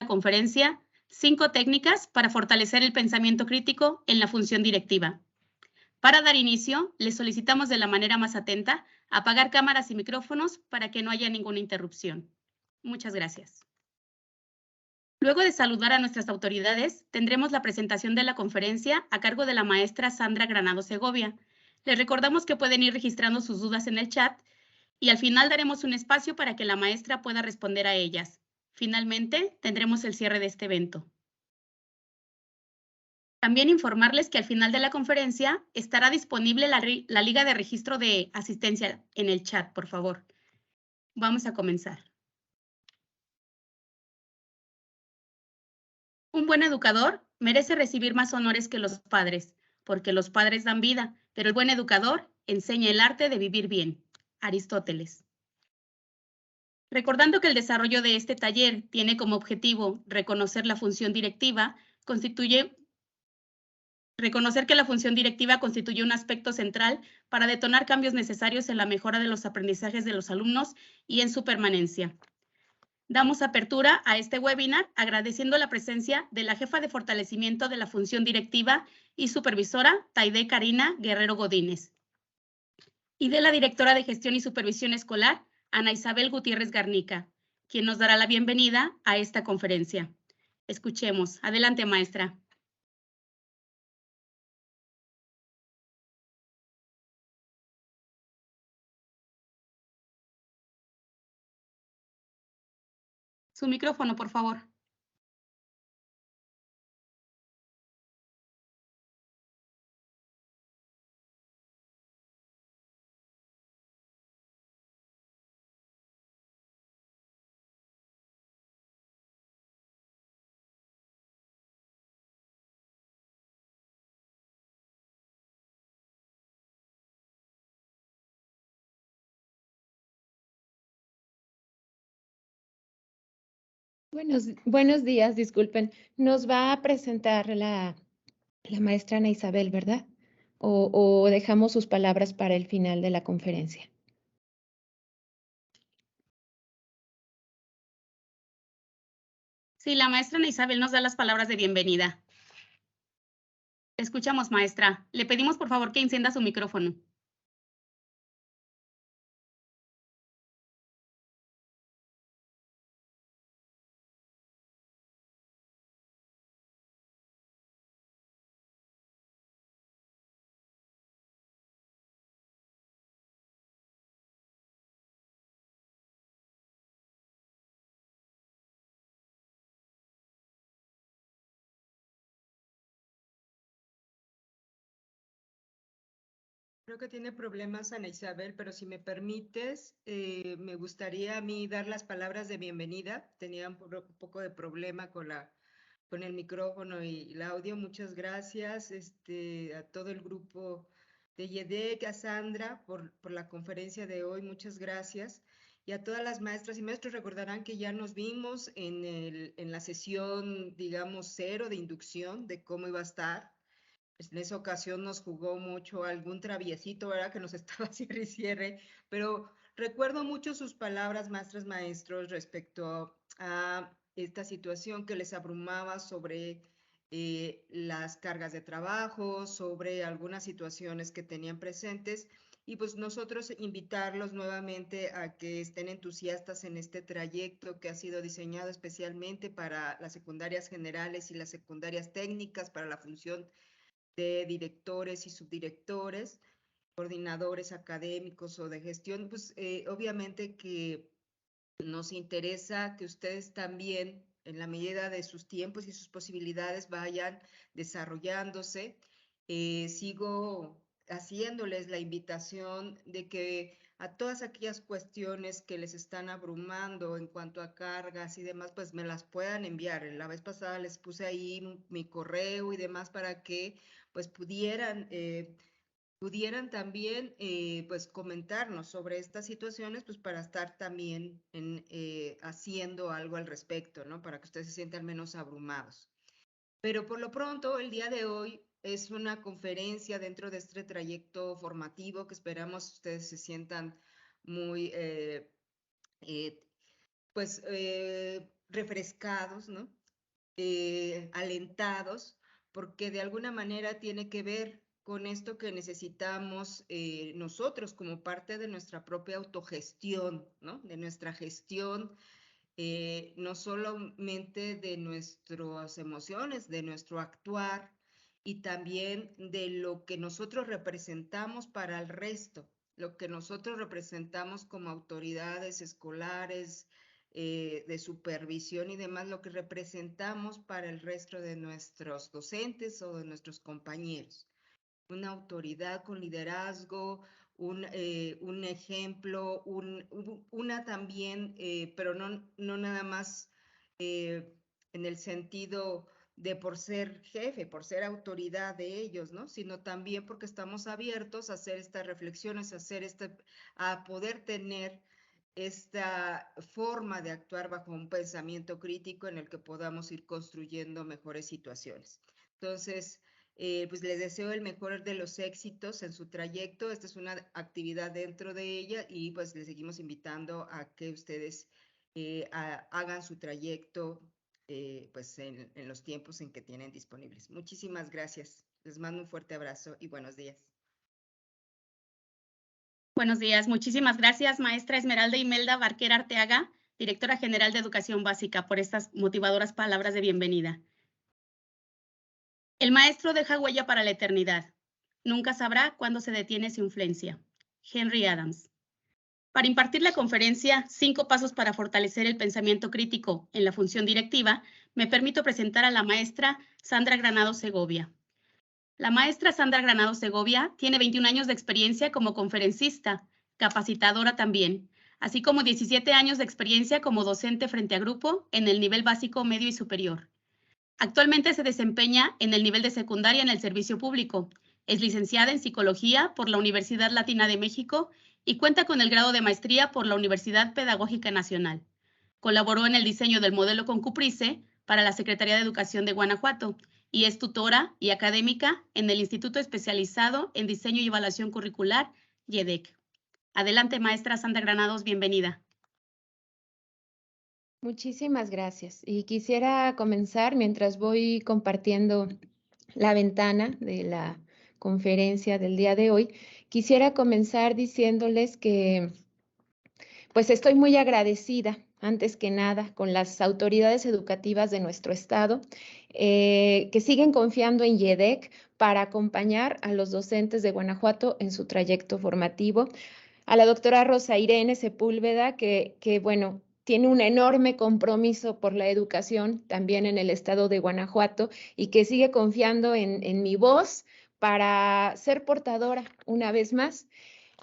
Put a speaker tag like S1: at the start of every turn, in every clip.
S1: conferencia 5 técnicas para fortalecer el pensamiento crítico en la función directiva. Para dar inicio, les solicitamos de la manera más atenta apagar cámaras y micrófonos para que no haya ninguna interrupción. Muchas gracias. Luego de saludar a nuestras autoridades, tendremos la presentación de la conferencia a cargo de la maestra Sandra Granado Segovia. Les recordamos que pueden ir registrando sus dudas en el chat y al final daremos un espacio para que la maestra pueda responder a ellas. Finalmente, tendremos el cierre de este evento. También informarles que al final de la conferencia estará disponible la liga de registro de asistencia en el chat, por favor. Vamos a comenzar. Un buen educador merece recibir más honores que los padres, porque los padres dan vida, pero el buen educador enseña el arte de vivir bien. Aristóteles. Recordando que el desarrollo de este taller tiene como objetivo reconocer la función directiva, reconocer que la función directiva constituye un aspecto central para detonar cambios necesarios en la mejora de los aprendizajes de los alumnos y en su permanencia. Damos apertura a este webinar agradeciendo la presencia de la jefa de fortalecimiento de la función directiva y supervisora, Taide Karina Guerrero Godínez, y de la directora de gestión y supervisión escolar, Ana Isabel Gutiérrez Garnica, quien nos dará la bienvenida a esta conferencia. Escuchemos. Adelante, maestra. Su micrófono, por favor.
S2: Buenos días, disculpen. Nos va a presentar la maestra Ana Isabel, ¿verdad? O dejamos sus palabras para el final de la conferencia.
S1: Sí, la maestra Ana Isabel nos da las palabras de bienvenida. Escuchamos, maestra. Le pedimos, por favor, que encienda su micrófono.
S3: Creo que tiene problemas Ana Isabel, pero si me permites, me gustaría a mí dar las palabras de bienvenida. Tenía un poco de problema con el micrófono y el audio. Muchas gracias a todo el grupo de YEDEC, a Sandra por la conferencia de hoy. Muchas gracias. Y a todas las maestras y maestros recordarán que ya nos vimos en la sesión, digamos, 0 de inducción de cómo iba a estar. En esa ocasión nos jugó mucho algún traviesito, ¿verdad? Que nos estaba cierre y cierre, pero recuerdo mucho sus palabras, maestras, maestros, respecto a esta situación que les abrumaba sobre las cargas de trabajo, sobre algunas situaciones que tenían presentes, y pues nosotros invitarlos nuevamente a que estén entusiastas en este trayecto que ha sido diseñado especialmente para las secundarias generales y las secundarias técnicas, para la función de directores y subdirectores, coordinadores académicos o de gestión, pues obviamente que nos interesa que ustedes también, en la medida de sus tiempos y sus posibilidades, vayan desarrollándose. Sigo haciéndoles la invitación de que a todas aquellas cuestiones que les están abrumando en cuanto a cargas y demás, pues me las puedan enviar. La vez pasada les puse ahí mi correo y demás para que pues pudieran también pues comentarnos sobre estas situaciones, pues para estar también haciendo algo al respecto, ¿no? Para que ustedes se sientan menos abrumados. Pero por lo pronto, el día de hoy es una conferencia dentro de este trayecto formativo que esperamos ustedes se sientan muy, pues, refrescados, ¿no? Alentados, porque de alguna manera tiene que ver con esto que necesitamos nosotros como parte de nuestra propia autogestión, ¿no? De nuestra gestión, no solamente de nuestras emociones, de nuestro actuar y también de lo que nosotros representamos para el resto, lo que nosotros representamos como autoridades escolares, de supervisión y demás, lo que representamos para el resto de nuestros docentes o de nuestros compañeros. Una autoridad con liderazgo, un ejemplo, una también, pero no nada más en el sentido de por ser jefe, por ser autoridad de ellos, ¿no? Sino también porque estamos abiertos a hacer estas reflexiones, a poder tener esta forma de actuar bajo un pensamiento crítico en el que podamos ir construyendo mejores situaciones. Entonces, pues les deseo el mejor de los éxitos en su trayecto. Esta es una actividad dentro de ella y pues les seguimos invitando a que ustedes hagan su trayecto pues en los tiempos en que tienen disponibles. Muchísimas gracias. Les mando un fuerte abrazo y buenos días.
S1: Buenos días. Muchísimas gracias, maestra Esmeralda Imelda Barquera Arteaga, directora general de Educación Básica, por estas motivadoras palabras de bienvenida. El maestro deja huella para la eternidad. Nunca sabrá cuándo se detiene su influencia. Henry Adams. Para impartir la conferencia 5 pasos para fortalecer el pensamiento crítico en la función directiva, me permito presentar a la maestra Sandra Granado Segovia. La maestra Sandra Granado Segovia tiene 21 años de experiencia como conferencista, capacitadora también, así como 17 años de experiencia como docente frente a grupo en el nivel básico, medio y superior. Actualmente se desempeña en el nivel de secundaria en el servicio público. Es licenciada en Psicología por la Universidad Latina de México y cuenta con el grado de maestría por la Universidad Pedagógica Nacional. Colaboró en el diseño del modelo Concuprice para la Secretaría de Educación de Guanajuato y es tutora y académica en el Instituto Especializado en Diseño y Evaluación Curricular, IEDEC. Adelante, maestra Sandra Granados, bienvenida.
S2: Muchísimas gracias. Y quisiera comenzar mientras voy compartiendo la ventana de la conferencia del día de hoy. Quisiera comenzar diciéndoles que pues estoy muy agradecida, antes que nada, con las autoridades educativas de nuestro estado, que siguen confiando en IEDEC para acompañar a los docentes de Guanajuato en su trayecto formativo. A la doctora Rosa Irene Sepúlveda, que bueno, tiene un enorme compromiso por la educación también en el estado de Guanajuato y que sigue confiando en mi voz para ser portadora una vez más.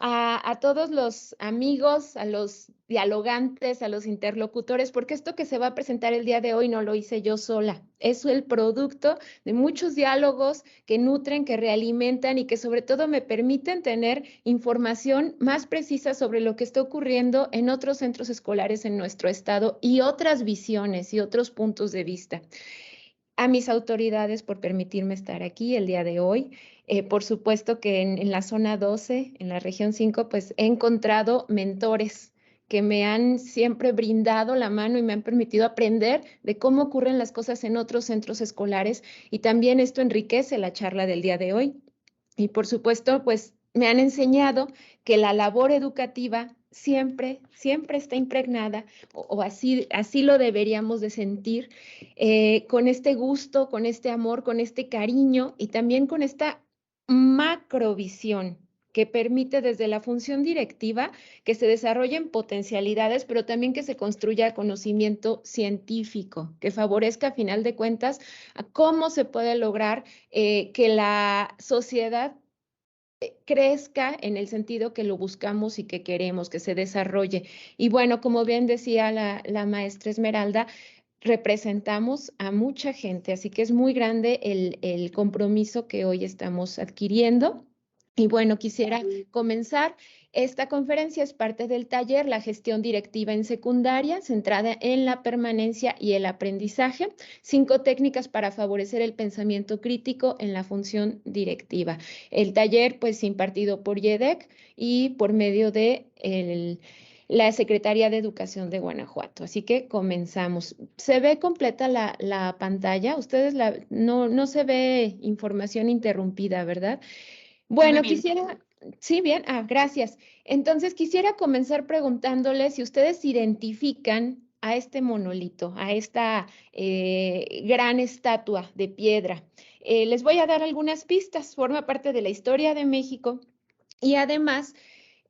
S2: A todos los amigos, a los dialogantes, a los interlocutores, porque esto que se va a presentar el día de hoy no lo hice yo sola. Es el producto de muchos diálogos que nutren, que realimentan y que sobre todo me permiten tener información más precisa sobre lo que está ocurriendo en otros centros escolares en nuestro estado y otras visiones y otros puntos de vista. A mis autoridades por permitirme estar aquí el día de hoy. Por supuesto que en la zona 12, en la región 5, pues he encontrado mentores que me han siempre brindado la mano y me han permitido aprender de cómo ocurren las cosas en otros centros escolares y también esto enriquece la charla del día de hoy. Y por supuesto, pues me han enseñado que la labor educativa siempre está impregnada, o así lo deberíamos de sentir, con este gusto, con este amor, con este cariño y también con esta macrovisión que permite desde la función directiva que se desarrollen potencialidades, pero también que se construya conocimiento científico, que favorezca a final de cuentas a cómo se puede lograr que la sociedad crezca en el sentido que lo buscamos y que queremos, que se desarrolle. Y bueno, como bien decía la maestra Esmeralda, representamos a mucha gente, así que es muy grande el compromiso que hoy estamos adquiriendo. Y bueno, quisiera comenzar. Esta conferencia es parte del taller La gestión directiva en secundaria, centrada en la permanencia y el aprendizaje, 5 técnicas para favorecer el pensamiento crítico en la función directiva. El taller, pues, impartido por IEDEC y por medio de la Secretaría de Educación de Guanajuato. Así que comenzamos. ¿Se ve completa la pantalla? Ustedes no se ve información interrumpida, ¿verdad? Bueno,
S1: bien.
S2: quisiera, sí, bien, gracias. Entonces quisiera comenzar preguntándoles si ustedes identifican a este monolito, a esta gran estatua de piedra. Les voy a dar algunas pistas, forma parte de la historia de México y además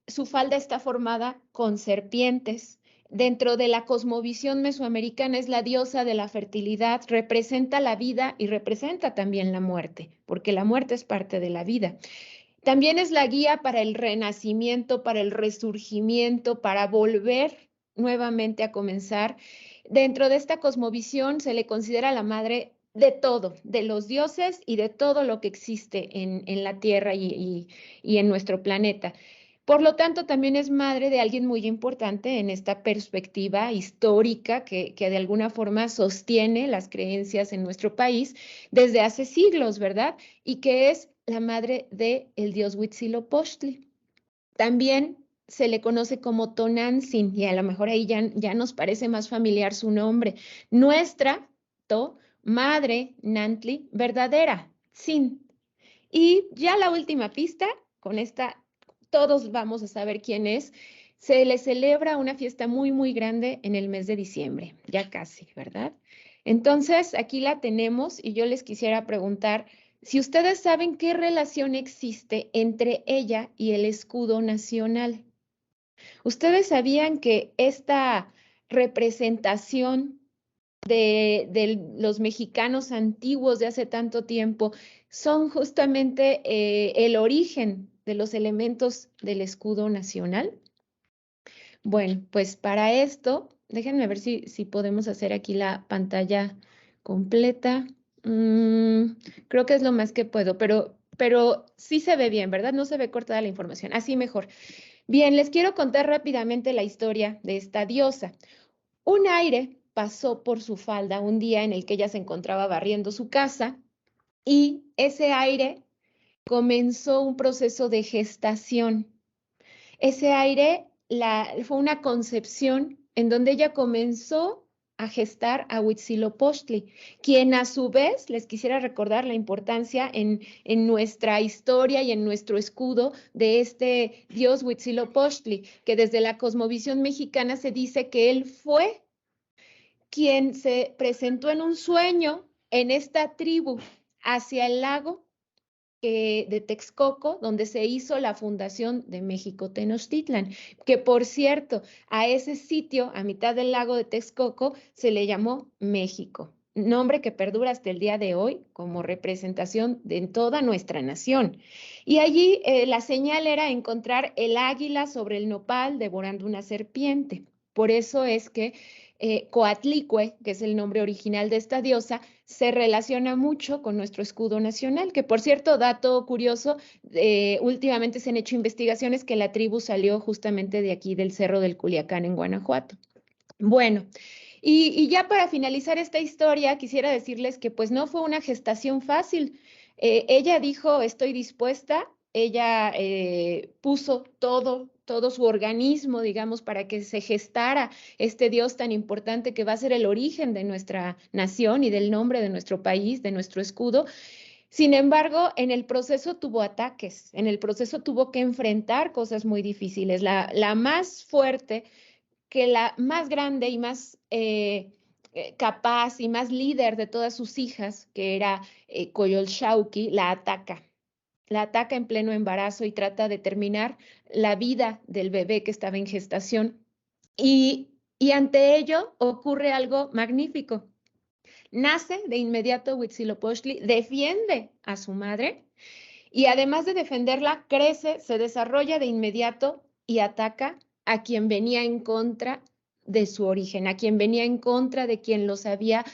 S2: su falda está formada con serpientes. Dentro de la cosmovisión mesoamericana es la diosa de la fertilidad, representa la vida y representa también la muerte, porque la muerte es parte de la vida. También es la guía para el renacimiento, para el resurgimiento, para volver nuevamente a comenzar. Dentro de esta cosmovisión se le considera la madre de todo, de los dioses y de todo lo que existe en la Tierra y en nuestro planeta. Por lo tanto, también es madre de alguien muy importante en esta perspectiva histórica que de alguna forma sostiene las creencias en nuestro país desde hace siglos, ¿verdad? Y que es la madre del dios Huitzilopochtli. También se le conoce como Tonantzin, y a lo mejor ahí ya nos parece más familiar su nombre. Nuestra madre Nantli verdadera, Sin. Y ya la última pista, con esta todos vamos a saber quién es. Se le celebra una fiesta muy grande en el mes de diciembre, ya casi, ¿verdad? Entonces, aquí la tenemos y yo les quisiera preguntar si ustedes saben qué relación existe entre ella y el escudo nacional. ¿Ustedes sabían que esta representación de los mexicanos antiguos de hace tanto tiempo son justamente el origen de los elementos del escudo nacional? Bueno, pues para esto, déjenme ver si podemos hacer aquí la pantalla completa. Creo que es lo más que puedo, pero sí se ve bien, ¿verdad? No se ve cortada la información, así mejor. Bien, les quiero contar rápidamente la historia de esta diosa. Un aire pasó por su falda un día en el que ella se encontraba barriendo su casa y ese aire comenzó un proceso de gestación. Ese aire fue una concepción en donde ella comenzó a gestar a Huitzilopochtli, quien a su vez, les quisiera recordar la importancia en nuestra historia y en nuestro escudo de este dios Huitzilopochtli, que desde la cosmovisión mexicana se dice que él fue quien se presentó en un sueño en esta tribu hacia el lago de Texcoco, donde se hizo la fundación de México Tenochtitlan, que por cierto, a ese sitio, a mitad del lago de Texcoco, se le llamó México, nombre que perdura hasta el día de hoy como representación de toda nuestra nación. Y allí la señal era encontrar el águila sobre el nopal devorando una serpiente. Por eso es que Coatlicue, que es el nombre original de esta diosa, se relaciona mucho con nuestro escudo nacional, que por cierto, dato curioso, últimamente se han hecho investigaciones que la tribu salió justamente de aquí del Cerro del Culiacán en Guanajuato. Bueno, y ya para finalizar esta historia, quisiera decirles que pues no fue una gestación fácil. Ella dijo, estoy dispuesta, ella puso todo su organismo, digamos, para que se gestara este Dios tan importante que va a ser el origen de nuestra nación y del nombre de nuestro país, de nuestro escudo. Sin embargo, en el proceso tuvo ataques, en el proceso tuvo que enfrentar cosas muy difíciles. La más fuerte, que la más grande y más capaz y más líder de todas sus hijas, que era Coyolxauhqui, la ataca en pleno embarazo y trata de terminar la vida del bebé que estaba en gestación. Y ante ello ocurre algo magnífico. Nace de inmediato Huitzilopochtli, defiende a su madre y además de defenderla, crece, se desarrolla de inmediato y ataca a quien venía en contra de su origen, a quien venía en contra de quien los había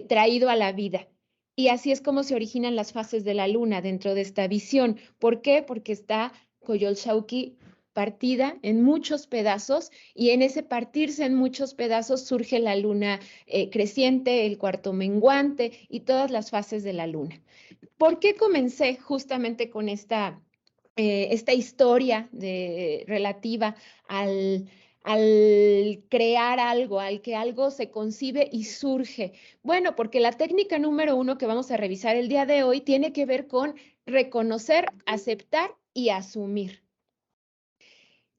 S2: traído a la vida. Y así es como se originan las fases de la luna dentro de esta visión. ¿Por qué? Porque está Coyolxauhqui partida en muchos pedazos y en ese partirse en muchos pedazos surge la luna creciente, el cuarto menguante y todas las fases de la luna. ¿Por qué comencé justamente con esta historia relativa al crear algo, al que algo se concibe y surge? Bueno, porque la técnica número 1 que vamos a revisar el día de hoy tiene que ver con reconocer, aceptar y asumir.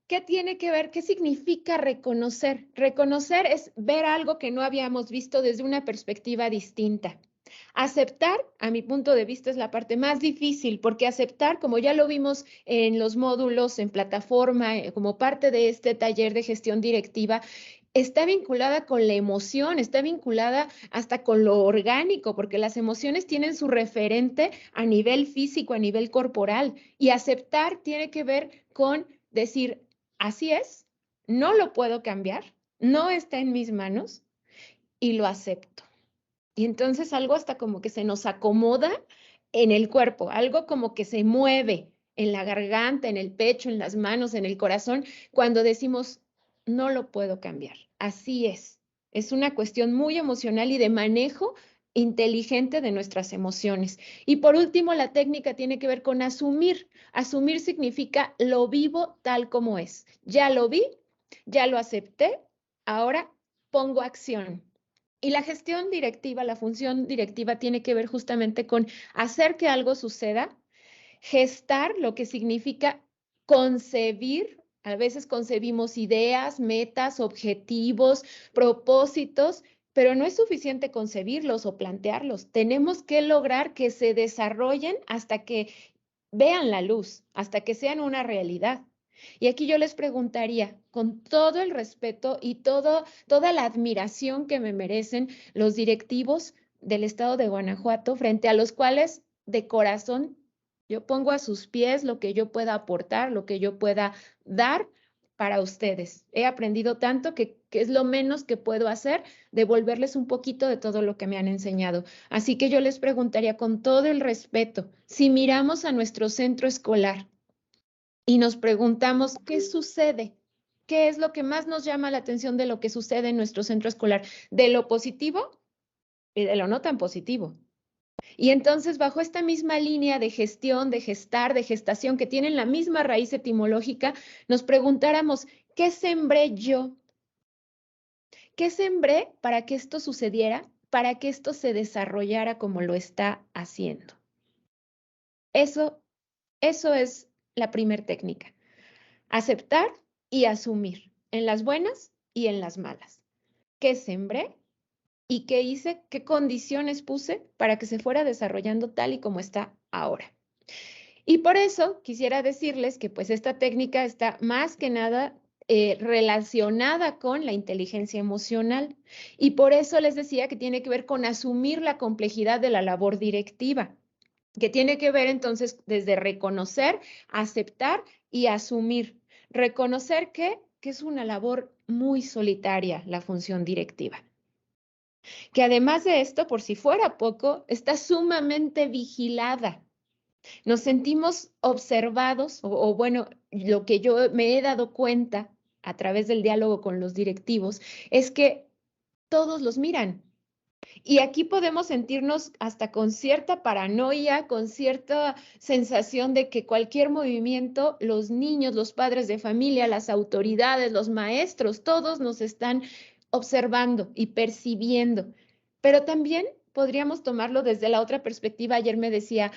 S2: ¿Qué tiene que ver? ¿Qué significa reconocer? Reconocer es ver algo que no habíamos visto desde una perspectiva distinta. Aceptar, a mi punto de vista, es la parte más difícil, porque aceptar, como ya lo vimos en los módulos, en plataforma, como parte de este taller de gestión directiva, está vinculada con la emoción, está vinculada hasta con lo orgánico, porque las emociones tienen su referente a nivel físico, a nivel corporal, y aceptar tiene que ver con decir, así es, no lo puedo cambiar, no está en mis manos y lo acepto. Y entonces algo hasta como que se nos acomoda en el cuerpo, algo como que se mueve en la garganta, en el pecho, en las manos, en el corazón, cuando decimos, no lo puedo cambiar. Así es. Es una cuestión muy emocional y de manejo inteligente de nuestras emociones. Y por último, la técnica tiene que ver con asumir. Asumir significa lo vivo tal como es. Ya lo vi, ya lo acepté, ahora pongo acción. Y la gestión directiva, la función directiva tiene que ver justamente con hacer que algo suceda, gestar, lo que significa concebir. A veces concebimos ideas, metas, objetivos, propósitos, pero no es suficiente concebirlos o plantearlos. Tenemos que lograr que se desarrollen hasta que vean la luz, hasta que sean una realidad. Y aquí yo les preguntaría, con todo el respeto y toda la admiración que me merecen los directivos del estado de Guanajuato, frente a los cuales de corazón yo pongo a sus pies lo que yo pueda aportar, lo que yo pueda dar para ustedes. He aprendido tanto que es lo menos que puedo hacer, devolverles un poquito de todo lo que me han enseñado. Así que yo les preguntaría con todo el respeto, si miramos a nuestro centro escolar, y nos preguntamos, ¿qué sucede? ¿Qué es lo que más nos llama la atención de lo que sucede en nuestro centro escolar? ¿De lo positivo y de lo no tan positivo? Y entonces, bajo esta misma línea de gestión, de gestar, de gestación, que tienen la misma raíz etimológica, nos preguntáramos, ¿qué sembré yo? ¿Qué sembré para que esto sucediera? Para que esto se desarrollara como lo está haciendo. Eso es la primer técnica. Aceptar y asumir, en las buenas y en las malas. ¿Qué sembré y qué hice? ¿Qué condiciones puse para que se fuera desarrollando tal y como está ahora? Y por eso quisiera decirles que pues esta técnica está más que nada relacionada con la inteligencia emocional. Y por eso les decía que tiene que ver con asumir la complejidad de la labor directiva, que tiene que ver entonces desde reconocer, aceptar y asumir. Reconocer que es una labor muy solitaria la función directiva. Que además de esto, por si fuera poco, está sumamente vigilada. Nos sentimos observados, o bueno, lo que yo me he dado cuenta a través del diálogo con los directivos es que todos los miran. Y aquí podemos sentirnos hasta con cierta paranoia, con cierta sensación de que cualquier movimiento, los niños, los padres de familia, las autoridades, los maestros, todos nos están observando y percibiendo. Pero también podríamos tomarlo desde la otra perspectiva. Ayer me decía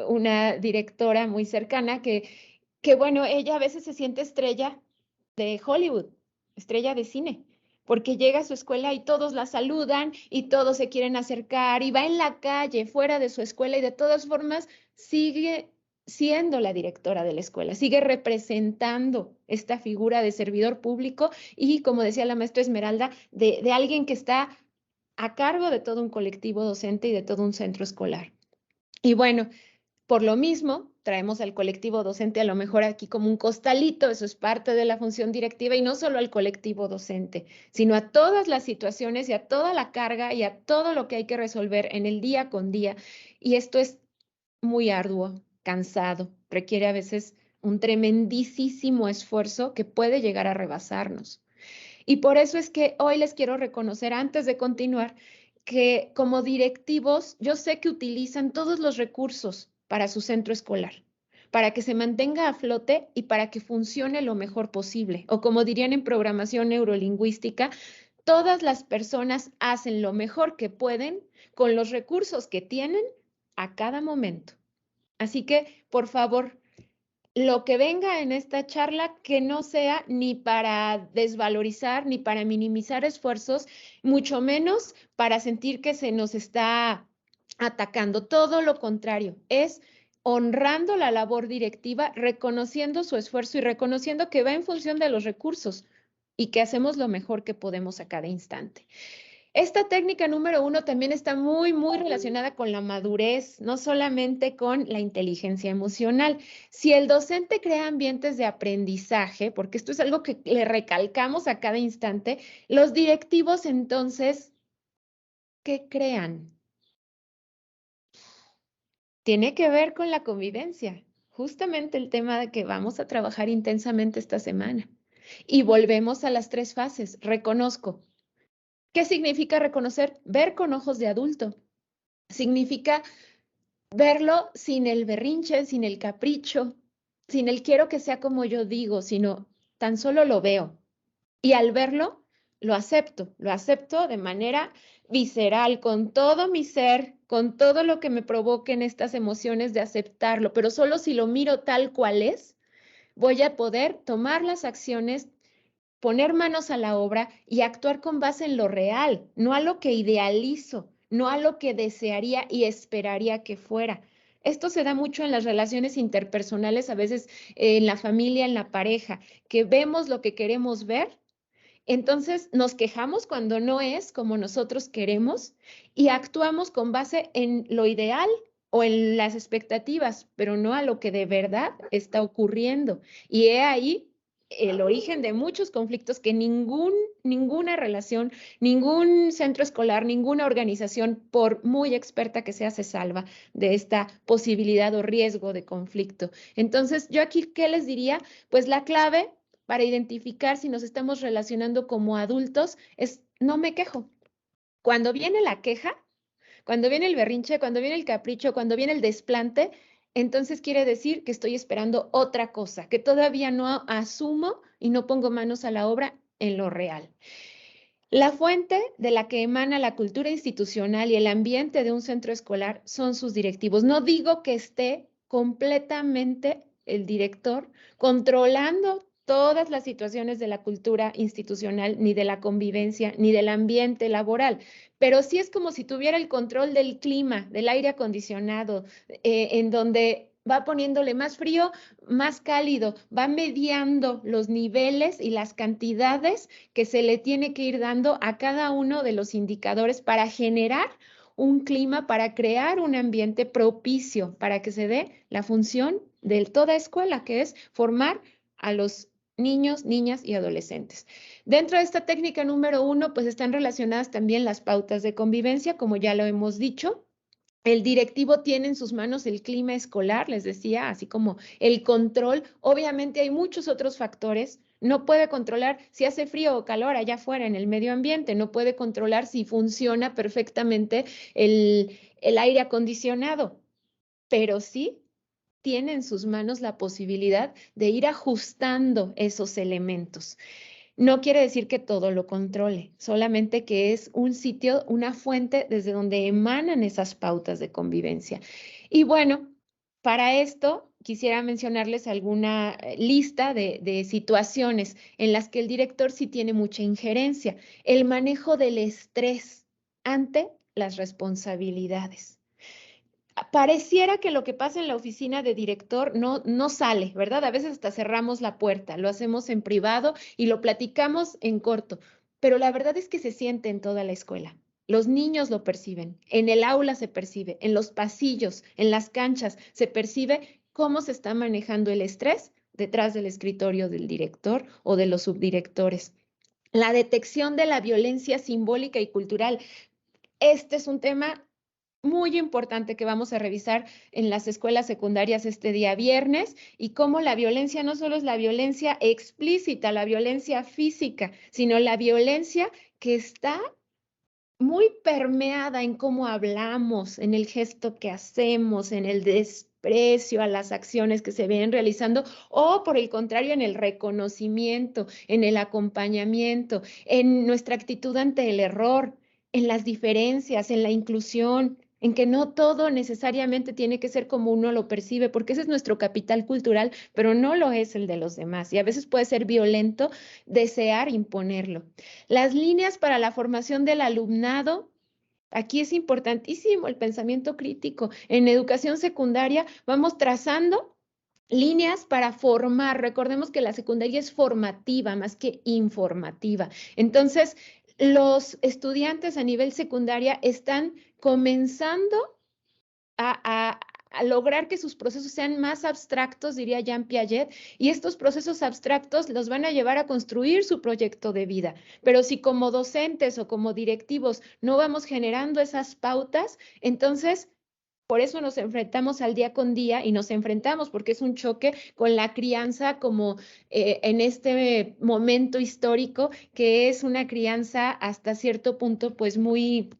S2: una directora muy cercana que, bueno, ella a veces se siente estrella de Hollywood, estrella de cine, porque llega a su escuela y todos la saludan y todos se quieren acercar y va en la calle fuera de su escuela y de todas formas sigue siendo la directora de la escuela, sigue representando esta figura de servidor público y, como decía la maestra Esmeralda, de alguien que está a cargo de todo un colectivo docente y de todo un centro escolar. Y bueno, por lo mismo, traemos al colectivo docente a lo mejor aquí como un costalito, eso es parte de la función directiva y no solo al colectivo docente, sino a todas las situaciones y a toda la carga y a todo lo que hay que resolver en el día con día. Y esto es muy arduo, cansado, requiere a veces un tremendísimo esfuerzo que puede llegar a rebasarnos. Y por eso es que hoy les quiero reconocer, antes de continuar, que como directivos yo sé que utilizan todos los recursos para su centro escolar, para que se mantenga a flote y para que funcione lo mejor posible. O como dirían en programación neurolingüística, todas las personas hacen lo mejor que pueden con los recursos que tienen a cada momento. Así que, por favor, lo que venga en esta charla, que no sea ni para desvalorizar, ni para minimizar esfuerzos, mucho menos para sentir que se nos está atacando. Todo lo contrario, es honrando la labor directiva, reconociendo su esfuerzo y reconociendo que va en función de los recursos y que hacemos lo mejor que podemos a cada instante. Esta técnica número 1 también está muy relacionada con la madurez, no solamente con la inteligencia emocional. Si el docente crea ambientes de aprendizaje, porque esto es algo que le recalcamos a cada instante, los directivos entonces, ¿qué crean? Tiene que ver con la convivencia, justamente el tema de que vamos a trabajar intensamente esta semana. Y volvemos a las 3 fases. Reconozco. ¿Qué significa reconocer? Ver con ojos de adulto. Significa verlo sin el berrinche, sin el capricho, sin el quiero que sea como yo digo, sino tan solo lo veo. Y al verlo, lo acepto de manera visceral, con todo mi ser, con todo lo que me provoquen estas emociones de aceptarlo, pero solo si lo miro tal cual es, voy a poder tomar las acciones, poner manos a la obra y actuar con base en lo real, no a lo que idealizo, no a lo que desearía y esperaría que fuera. Esto se da mucho en las relaciones interpersonales, a veces en la familia, en la pareja, que vemos lo que queremos ver, entonces nos quejamos cuando no es como nosotros queremos y actuamos con base en lo ideal o en las expectativas, pero no a lo que de verdad está ocurriendo. Y he ahí el origen de muchos conflictos que ninguna relación, ningún centro escolar, ninguna organización, por muy experta que sea, se salva de esta posibilidad o riesgo de conflicto. Entonces, yo aquí, ¿qué les diría? Pues la clave para identificar si nos estamos relacionando como adultos es no me quejo. Cuando viene la queja, cuando viene el berrinche, cuando viene el capricho, cuando viene el desplante, entonces quiere decir que estoy esperando otra cosa, que todavía no asumo y no pongo manos a la obra en lo real. La fuente de la que emana la cultura institucional y el ambiente de un centro escolar son sus directivos. No digo que esté completamente el director controlando todas las situaciones de la cultura institucional, ni de la convivencia, ni del ambiente laboral, pero sí es como si tuviera el control del clima, del aire acondicionado, en donde va poniéndole más frío, más cálido, va mediando los niveles y las cantidades que se le tiene que ir dando a cada uno de los indicadores para generar un clima, para crear un ambiente propicio para que se dé la función de toda escuela, que es formar a los niños, niñas y adolescentes. Dentro de esta técnica número 1, pues están relacionadas también las pautas de convivencia, como ya lo hemos dicho. El directivo tiene en sus manos el clima escolar, les decía, así como el control. Obviamente hay muchos otros factores. No puede controlar si hace frío o calor allá afuera en el medio ambiente. No puede controlar si funciona perfectamente el aire acondicionado. Pero sí tiene en sus manos la posibilidad de ir ajustando esos elementos. No quiere decir que todo lo controle, solamente que es un sitio, una fuente desde donde emanan esas pautas de convivencia. Y bueno, para esto quisiera mencionarles alguna lista de situaciones en las que el director sí tiene mucha injerencia. El manejo del estrés ante las responsabilidades. Pareciera que lo que pasa en la oficina de director no sale, ¿verdad? A veces hasta cerramos la puerta, lo hacemos en privado y lo platicamos en corto, pero la verdad es que se siente en toda la escuela. Los niños lo perciben, en el aula se percibe, en los pasillos, en las canchas, se percibe cómo se está manejando el estrés detrás del escritorio del director o de los subdirectores. La detección de la violencia simbólica y cultural. Este es un tema muy importante que vamos a revisar en las escuelas secundarias este día viernes y cómo la violencia no solo es la violencia explícita, la violencia física, sino la violencia que está muy permeada en cómo hablamos, en el gesto que hacemos, en el desprecio a las acciones que se vienen realizando o por el contrario en el reconocimiento, en el acompañamiento, en nuestra actitud ante el error, en las diferencias, en la inclusión, en que no todo necesariamente tiene que ser como uno lo percibe, porque ese es nuestro capital cultural, pero no lo es el de los demás. Y a veces puede ser violento desear imponerlo. Las líneas para la formación del alumnado. Aquí es importantísimo el pensamiento crítico. En educación secundaria vamos trazando líneas para formar. Recordemos que la secundaria es formativa más que informativa. Entonces, los estudiantes a nivel secundaria están comenzando a lograr que sus procesos sean más abstractos, diría Jean Piaget, y estos procesos abstractos los van a llevar a construir su proyecto de vida. Pero si como docentes o como directivos no vamos generando esas pautas, entonces por eso nos enfrentamos al día con día y nos enfrentamos porque es un choque con la crianza como en este momento histórico, que es una crianza hasta cierto punto pues muy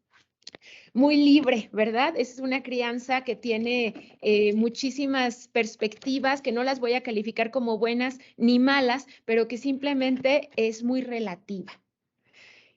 S2: libre, ¿verdad? Es una crianza que tiene muchísimas perspectivas, que no las voy a calificar como buenas ni malas, pero que simplemente es muy relativa.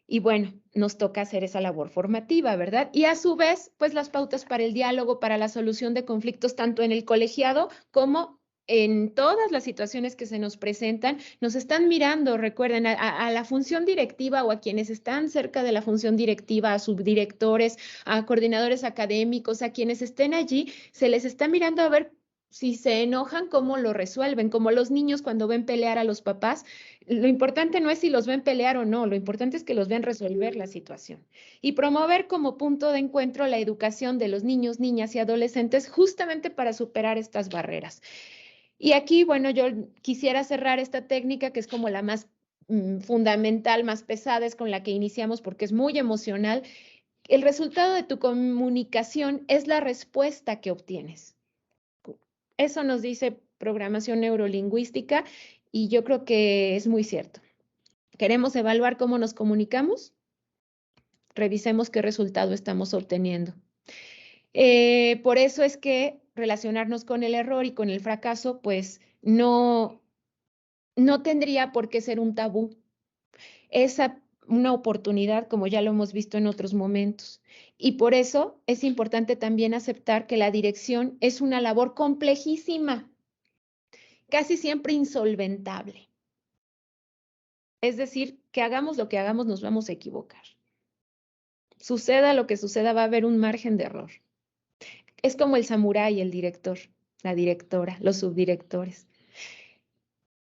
S2: Y bueno, nos toca hacer esa labor formativa, ¿verdad? Y a su vez, pues las pautas para el diálogo, para la solución de conflictos, tanto en el colegiado como en todas las situaciones que se nos presentan, nos están mirando, recuerden, a la función directiva o a quienes están cerca de la función directiva, a subdirectores, a coordinadores académicos, a quienes estén allí, se les está mirando a ver si se enojan, cómo lo resuelven, como los niños cuando ven pelear a los papás. Lo importante no es si los ven pelear o no, lo importante es que los ven resolver la situación. Y promover como punto de encuentro la educación de los niños, niñas y adolescentes justamente para superar estas barreras. Y aquí, bueno, yo quisiera cerrar esta técnica que es como la más fundamental, más pesada, es con la que iniciamos porque es muy emocional. El resultado de tu comunicación es la respuesta que obtienes. Eso nos dice programación neurolingüística y yo creo que es muy cierto. ¿Queremos evaluar cómo nos comunicamos? Revisemos qué resultado estamos obteniendo. Por eso es que relacionarnos con el error y con el fracaso, pues no tendría por qué ser un tabú. Es una oportunidad, como ya lo hemos visto en otros momentos. Y por eso es importante también aceptar que la dirección es una labor complejísima, casi siempre insolventable. Es decir, que hagamos lo que hagamos, nos vamos a equivocar. Suceda lo que suceda, va a haber un margen de error. Es como el samurái, el director, la directora, los subdirectores.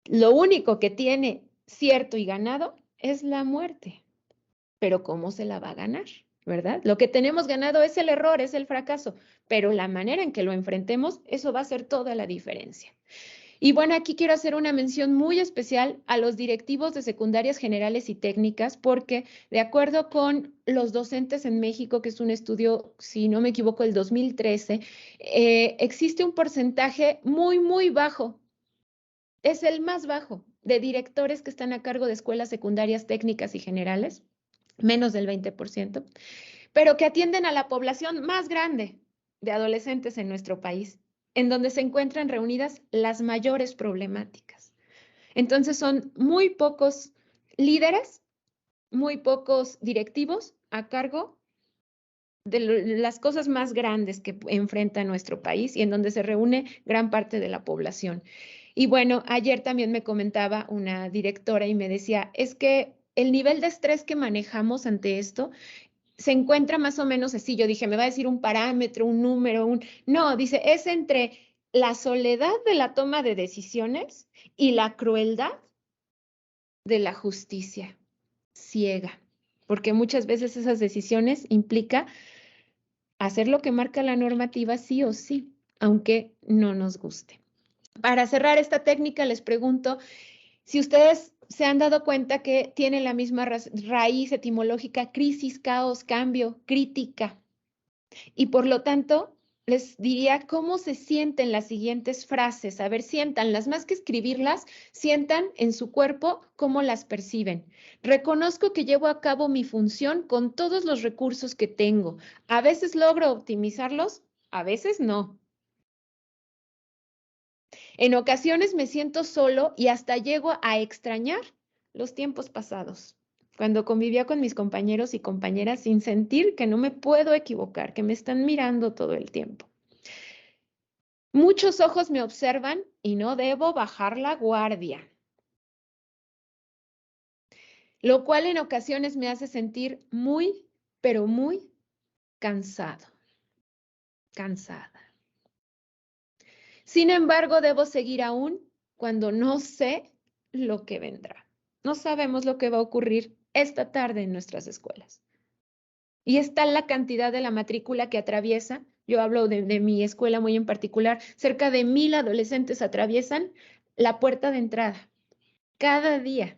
S2: Lo único que tiene cierto y ganado es la muerte. Pero ¿cómo se la va a ganar? ¿Verdad? Lo que tenemos ganado es el error, es el fracaso, pero la manera en que lo enfrentemos, eso va a hacer toda la diferencia. Y bueno, aquí quiero hacer una mención muy especial a los directivos de secundarias generales y técnicas, porque de acuerdo con los docentes en México, que es un estudio, si no me equivoco, del 2013, existe un porcentaje muy bajo, es el más bajo, de directores que están a cargo de escuelas secundarias técnicas y generales, menos del 20%, pero que atienden a la población más grande de adolescentes en nuestro país, en donde se encuentran reunidas las mayores problemáticas. Entonces son muy pocos líderes, muy pocos directivos a cargo de las cosas más grandes que enfrenta nuestro país y en donde se reúne gran parte de la población. Y bueno, ayer también me comentaba una directora y me decía, es que el nivel de estrés que manejamos ante esto se encuentra más o menos así. Yo dije, me va a decir un parámetro, un número, No, dice, es entre la soledad de la toma de decisiones y la crueldad de la justicia ciega. Porque muchas veces esas decisiones implica hacer lo que marca la normativa sí o sí, aunque no nos guste. Para cerrar esta técnica, les pregunto si ustedes se han dado cuenta que tiene la misma raíz etimológica, crisis, caos, cambio, crítica. Y por lo tanto, les diría cómo se sienten las siguientes frases. A ver, siéntanlas, más que escribirlas, sientan en su cuerpo cómo las perciben. Reconozco que llevo a cabo mi función con todos los recursos que tengo. A veces logro optimizarlos, a veces no. En ocasiones me siento solo y hasta llego a extrañar los tiempos pasados, cuando convivía con mis compañeros y compañeras sin sentir que no me puedo equivocar, que me están mirando todo el tiempo. Muchos ojos me observan y no debo bajar la guardia, lo cual en ocasiones me hace sentir muy, pero muy cansado, cansada. Sin embargo, debo seguir aún cuando no sé lo que vendrá. No sabemos lo que va a ocurrir esta tarde en nuestras escuelas. Y está la cantidad de la matrícula que atraviesa. Yo hablo de mi escuela muy en particular. Cerca de 1000 adolescentes atraviesan la puerta de entrada. Cada día.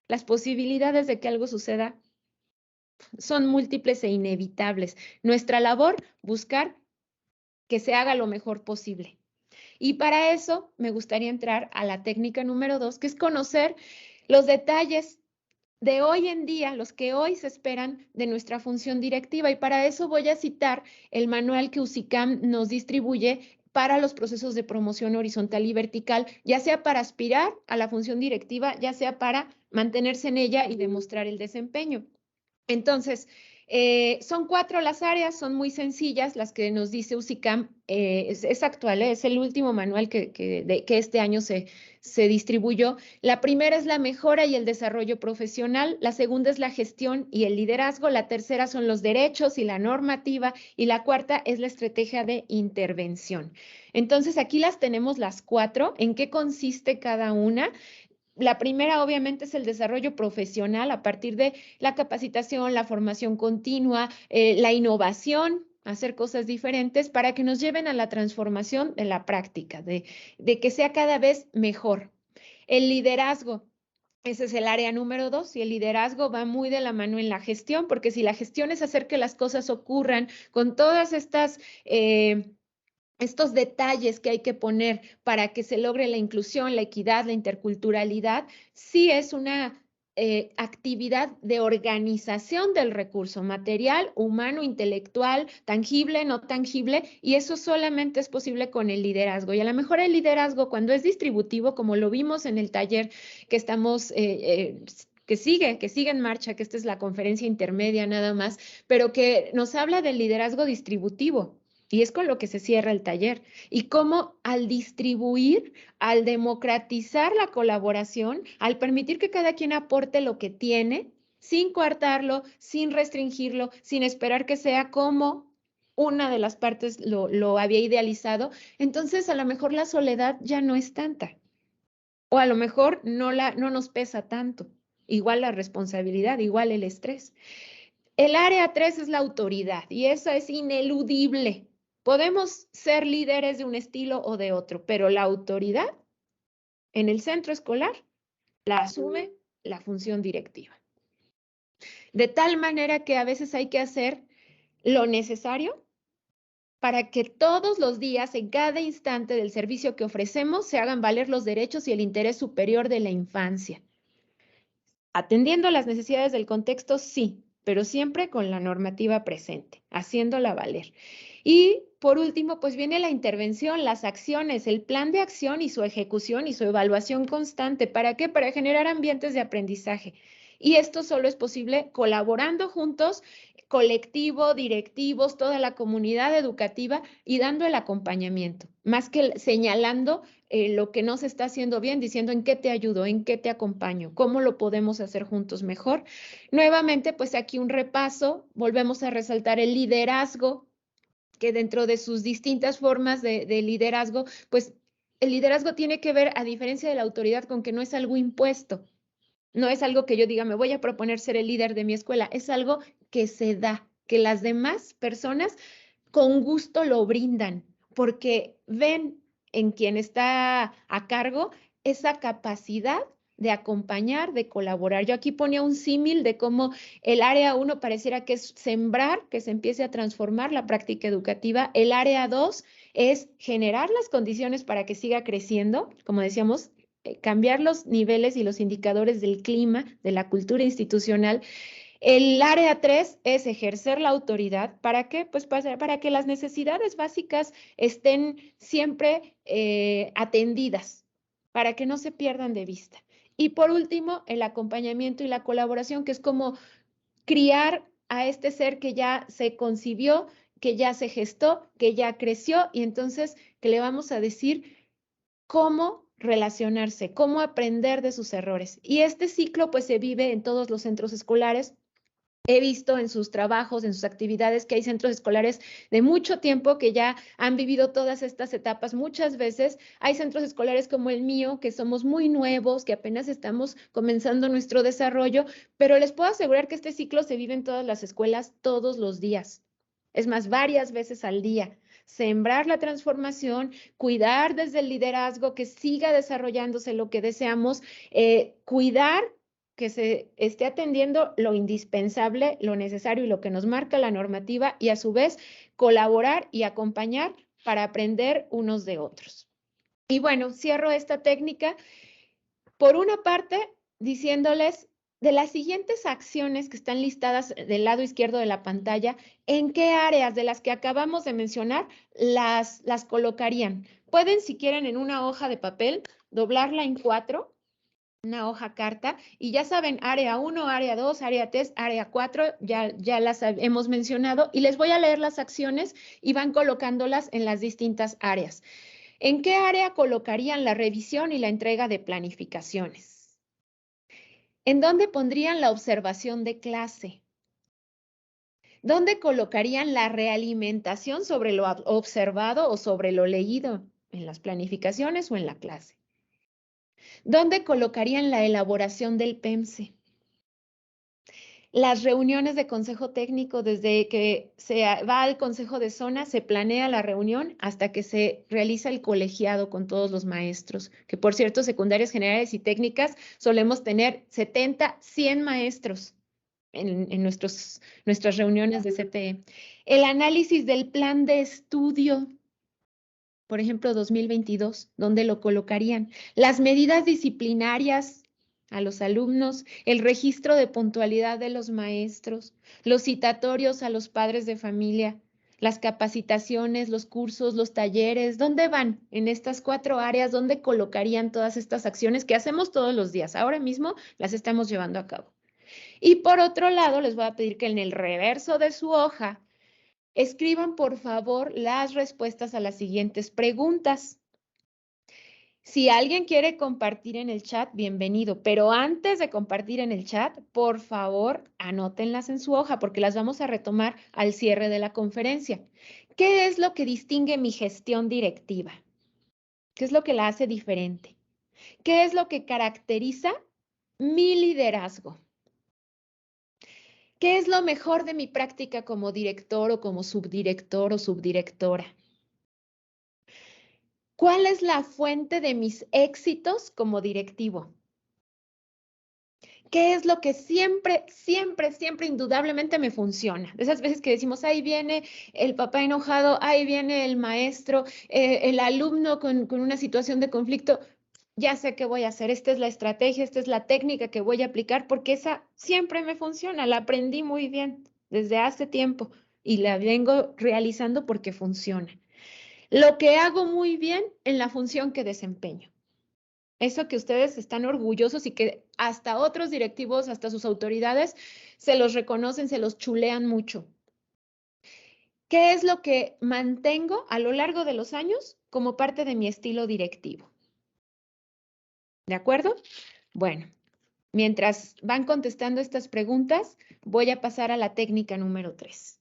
S2: Las posibilidades de que algo suceda son múltiples e inevitables. Nuestra labor, buscar que se haga lo mejor posible. Y para eso me gustaría entrar a la técnica número 2, que es conocer los detalles de hoy en día, los que hoy se esperan de nuestra función directiva. Y para eso voy a citar el manual que UCICAM nos distribuye para los procesos de promoción horizontal y vertical, ya sea para aspirar a la función directiva, ya sea para mantenerse en ella y demostrar el desempeño. Entonces, son 4 las áreas, son muy sencillas, las que nos dice UCICAM, es actual, es el último manual que este año se distribuyó. La primera es la mejora y el desarrollo profesional, la segunda es la gestión y el liderazgo, la tercera son los derechos y la normativa, y la cuarta es la estrategia de intervención. Entonces, aquí las tenemos las 4, ¿en qué consiste cada una? La primera, obviamente, es el desarrollo profesional a partir de la capacitación, la formación continua, la innovación, hacer cosas diferentes para que nos lleven a la transformación de la práctica, de que sea cada vez mejor. El liderazgo. Ese es el área número 2, y el liderazgo va muy de la mano en la gestión, porque si la gestión es hacer que las cosas ocurran con todas estas estos detalles que hay que poner para que se logre la inclusión, la equidad, la interculturalidad, sí es una actividad de organización del recurso material, humano, intelectual, tangible, no tangible, y eso solamente es posible con el liderazgo. Y a lo mejor el liderazgo, cuando es distributivo, como lo vimos en el taller que estamos que sigue en marcha, que esta es la conferencia intermedia nada más, pero que nos habla del liderazgo distributivo. Y es con lo que se cierra el taller. Y cómo al distribuir, al democratizar la colaboración, al permitir que cada quien aporte lo que tiene, sin coartarlo, sin restringirlo, sin esperar que sea como una de las partes lo había idealizado, entonces a lo mejor la soledad ya no es tanta. O a lo mejor no nos pesa tanto. Igual la responsabilidad, igual el estrés. El área 3 es la autoridad, y eso es ineludible. Podemos ser líderes de un estilo o de otro, pero la autoridad en el centro escolar la asume la función directiva. De tal manera que a veces hay que hacer lo necesario para que todos los días, en cada instante del servicio que ofrecemos, se hagan valer los derechos y el interés superior de la infancia. Atendiendo las necesidades del contexto, sí, pero siempre con la normativa presente, haciéndola valer. Y por último, pues viene la intervención, las acciones, el plan de acción y su ejecución y su evaluación constante. ¿Para qué? Para generar ambientes de aprendizaje. Y esto solo es posible colaborando juntos, colectivo, directivos, toda la comunidad educativa, y dando el acompañamiento, más que señalando lo que no se está haciendo bien, diciendo en qué te ayudo, en qué te acompaño, cómo lo podemos hacer juntos mejor. Nuevamente, pues aquí un repaso, volvemos a resaltar el liderazgo, que dentro de sus distintas formas de liderazgo, pues el liderazgo tiene que ver, a diferencia de la autoridad, con que no es algo impuesto. No es algo que yo diga, me voy a proponer ser el líder de mi escuela, es algo que se da, que las demás personas con gusto lo brindan, porque ven en quien está a cargo esa capacidad de acompañar, de colaborar. Yo aquí ponía un símil de cómo el área 1 pareciera que es sembrar, que se empiece a transformar la práctica educativa. El área 2 es generar las condiciones para que siga creciendo, como decíamos, cambiar los niveles y los indicadores del clima, de la cultura institucional. El área 3 es ejercer la autoridad. ¿Para qué? Pues para que las necesidades básicas estén siempre atendidas, para que no se pierdan de vista. Y por último, el acompañamiento y la colaboración, que es como criar a este ser que ya se concibió, que ya se gestó, que ya creció, y entonces que le vamos a decir cómo relacionarse, cómo aprender de sus errores. Y este ciclo pues se vive en todos los centros escolares. He visto en sus trabajos, en sus actividades, que hay centros escolares de mucho tiempo que ya han vivido todas estas etapas muchas veces. Hay centros escolares como el mío, que somos muy nuevos, que apenas estamos comenzando nuestro desarrollo, pero les puedo asegurar que este ciclo se vive en todas las escuelas todos los días. Es más, varias veces al día. Sembrar la transformación, cuidar desde el liderazgo, que siga desarrollándose lo que deseamos, cuidar que se esté atendiendo lo indispensable, lo necesario y lo que nos marca la normativa, y a su vez colaborar y acompañar para aprender unos de otros. Y bueno, cierro esta técnica por una parte diciéndoles de las siguientes acciones que están listadas del lado izquierdo de la pantalla, ¿en qué áreas de las que acabamos de mencionar las colocarían? Pueden, si quieren, en una hoja de papel, doblarla en 4, una hoja carta, y ya saben, área 1, área 2, área 3, área 4, ya las hemos mencionado, y les voy a leer las acciones y van colocándolas en las distintas áreas. ¿En qué área colocarían la revisión y la entrega de planificaciones? ¿En dónde pondrían la observación de clase? ¿Dónde colocarían la realimentación sobre lo observado o sobre lo leído? ¿En las planificaciones o en la clase? ¿Dónde colocarían la elaboración del PEMSE? Las reuniones de consejo técnico, desde que se va al consejo de zona, se planea la reunión hasta que se realiza el colegiado con todos los maestros, que por cierto, secundarias generales y técnicas solemos tener 70, 100 maestros en nuestras reuniones de CTE. El análisis del plan de estudio, por ejemplo, 2022, ¿dónde lo colocarían? Las medidas disciplinarias a los alumnos, el registro de puntualidad de los maestros, los citatorios a los padres de familia, las capacitaciones, los cursos, los talleres, ¿dónde van? En estas 4 áreas, ¿dónde colocarían todas estas acciones que hacemos todos los días? Ahora mismo las estamos llevando a cabo. Y por otro lado, les voy a pedir que en el reverso de su hoja escriban, por favor, las respuestas a las siguientes preguntas. Si alguien quiere compartir en el chat, bienvenido, pero antes de compartir en el chat, por favor, anótenlas en su hoja porque las vamos a retomar al cierre de la conferencia. ¿Qué es lo que distingue mi gestión directiva? ¿Qué es lo que la hace diferente? ¿Qué es lo que caracteriza mi liderazgo? ¿Qué es lo mejor de mi práctica como director o como subdirector o subdirectora? ¿Cuál es la fuente de mis éxitos como directivo? ¿Qué es lo que siempre, siempre, siempre, indudablemente me funciona? De esas veces que decimos, ahí viene el papá enojado, ahí viene el maestro, el alumno con una situación de conflicto, ya sé qué voy a hacer, esta es la estrategia, esta es la técnica que voy a aplicar, porque esa siempre me funciona, la aprendí muy bien desde hace tiempo y la vengo realizando porque funciona. Lo que hago muy bien en la función que desempeño. Eso que ustedes están orgullosos y que hasta otros directivos, hasta sus autoridades, se los reconocen, se los chulean mucho. ¿Qué es lo que mantengo a lo largo de los años como parte de mi estilo directivo? ¿De acuerdo? Bueno, mientras van contestando estas preguntas, voy a pasar a la técnica número 3.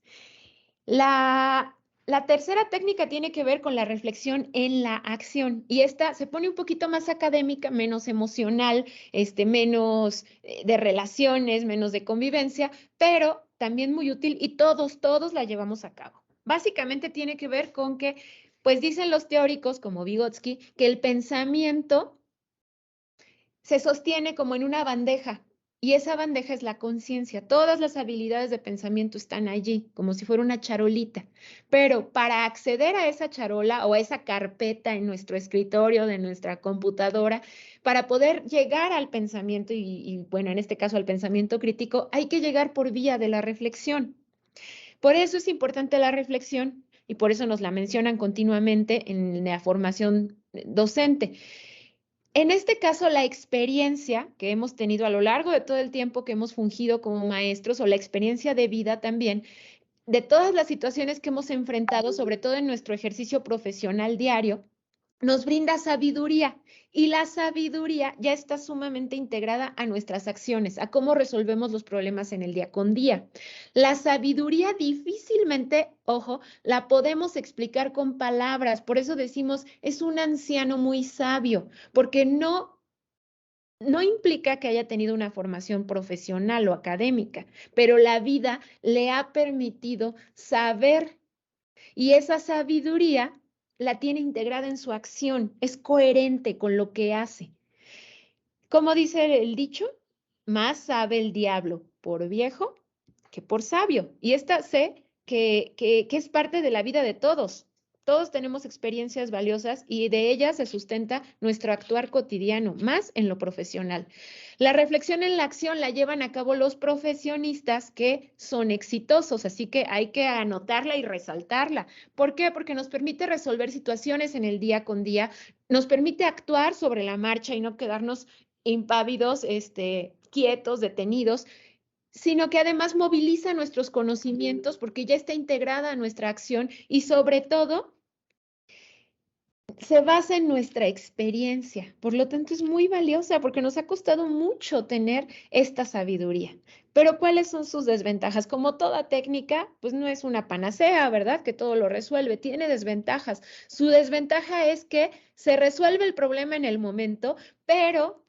S2: La tercera técnica tiene que ver con la reflexión en la acción, y esta se pone un poquito más académica, menos emocional, menos de relaciones, menos de convivencia, pero también muy útil y todos la llevamos a cabo. Básicamente tiene que ver con que, pues dicen los teóricos como Vygotsky, que el pensamiento se sostiene como en una bandeja Y esa bandeja es la conciencia. Todas las habilidades de pensamiento están allí, como si fuera una charolita. Pero para acceder a esa charola o a esa carpeta en nuestro escritorio, de nuestra computadora, para poder llegar al pensamiento bueno, en este caso al pensamiento crítico, hay que llegar por vía de la reflexión. Por eso es importante la reflexión y por eso nos la mencionan continuamente en la formación docente. En este caso, la experiencia que hemos tenido a lo largo de todo el tiempo que hemos fungido como maestros o la experiencia de vida también, de todas las situaciones que hemos enfrentado, sobre todo en nuestro ejercicio profesional diario, nos brinda sabiduría y la sabiduría ya está sumamente integrada a nuestras acciones, a cómo resolvemos los problemas en el día con día. La sabiduría difícilmente, ojo, la podemos explicar con palabras, por eso decimos es un anciano muy sabio, porque no implica que haya tenido una formación profesional o académica, pero la vida le ha permitido saber y esa sabiduría la tiene integrada en su acción, es coherente con lo que hace. Como dice el dicho, más sabe el diablo por viejo que por sabio. Y esta sé que es parte de la vida de todos. Todos tenemos experiencias valiosas y de ellas se sustenta nuestro actuar cotidiano, más en lo profesional. La reflexión en la acción la llevan a cabo los profesionistas que son exitosos, así que hay que anotarla y resaltarla. ¿Por qué? Porque nos permite resolver situaciones en el día con día, nos permite actuar sobre la marcha y no quedarnos impávidos, quietos, detenidos, sino que además moviliza nuestros conocimientos porque ya está integrada a nuestra acción y sobre todo se basa en nuestra experiencia. Por lo tanto, es muy valiosa porque nos ha costado mucho tener esta sabiduría. Pero ¿cuáles son sus desventajas? Como toda técnica, pues no es una panacea, ¿verdad? Que todo lo resuelve, tiene desventajas. Su desventaja es que se resuelve el problema en el momento, pero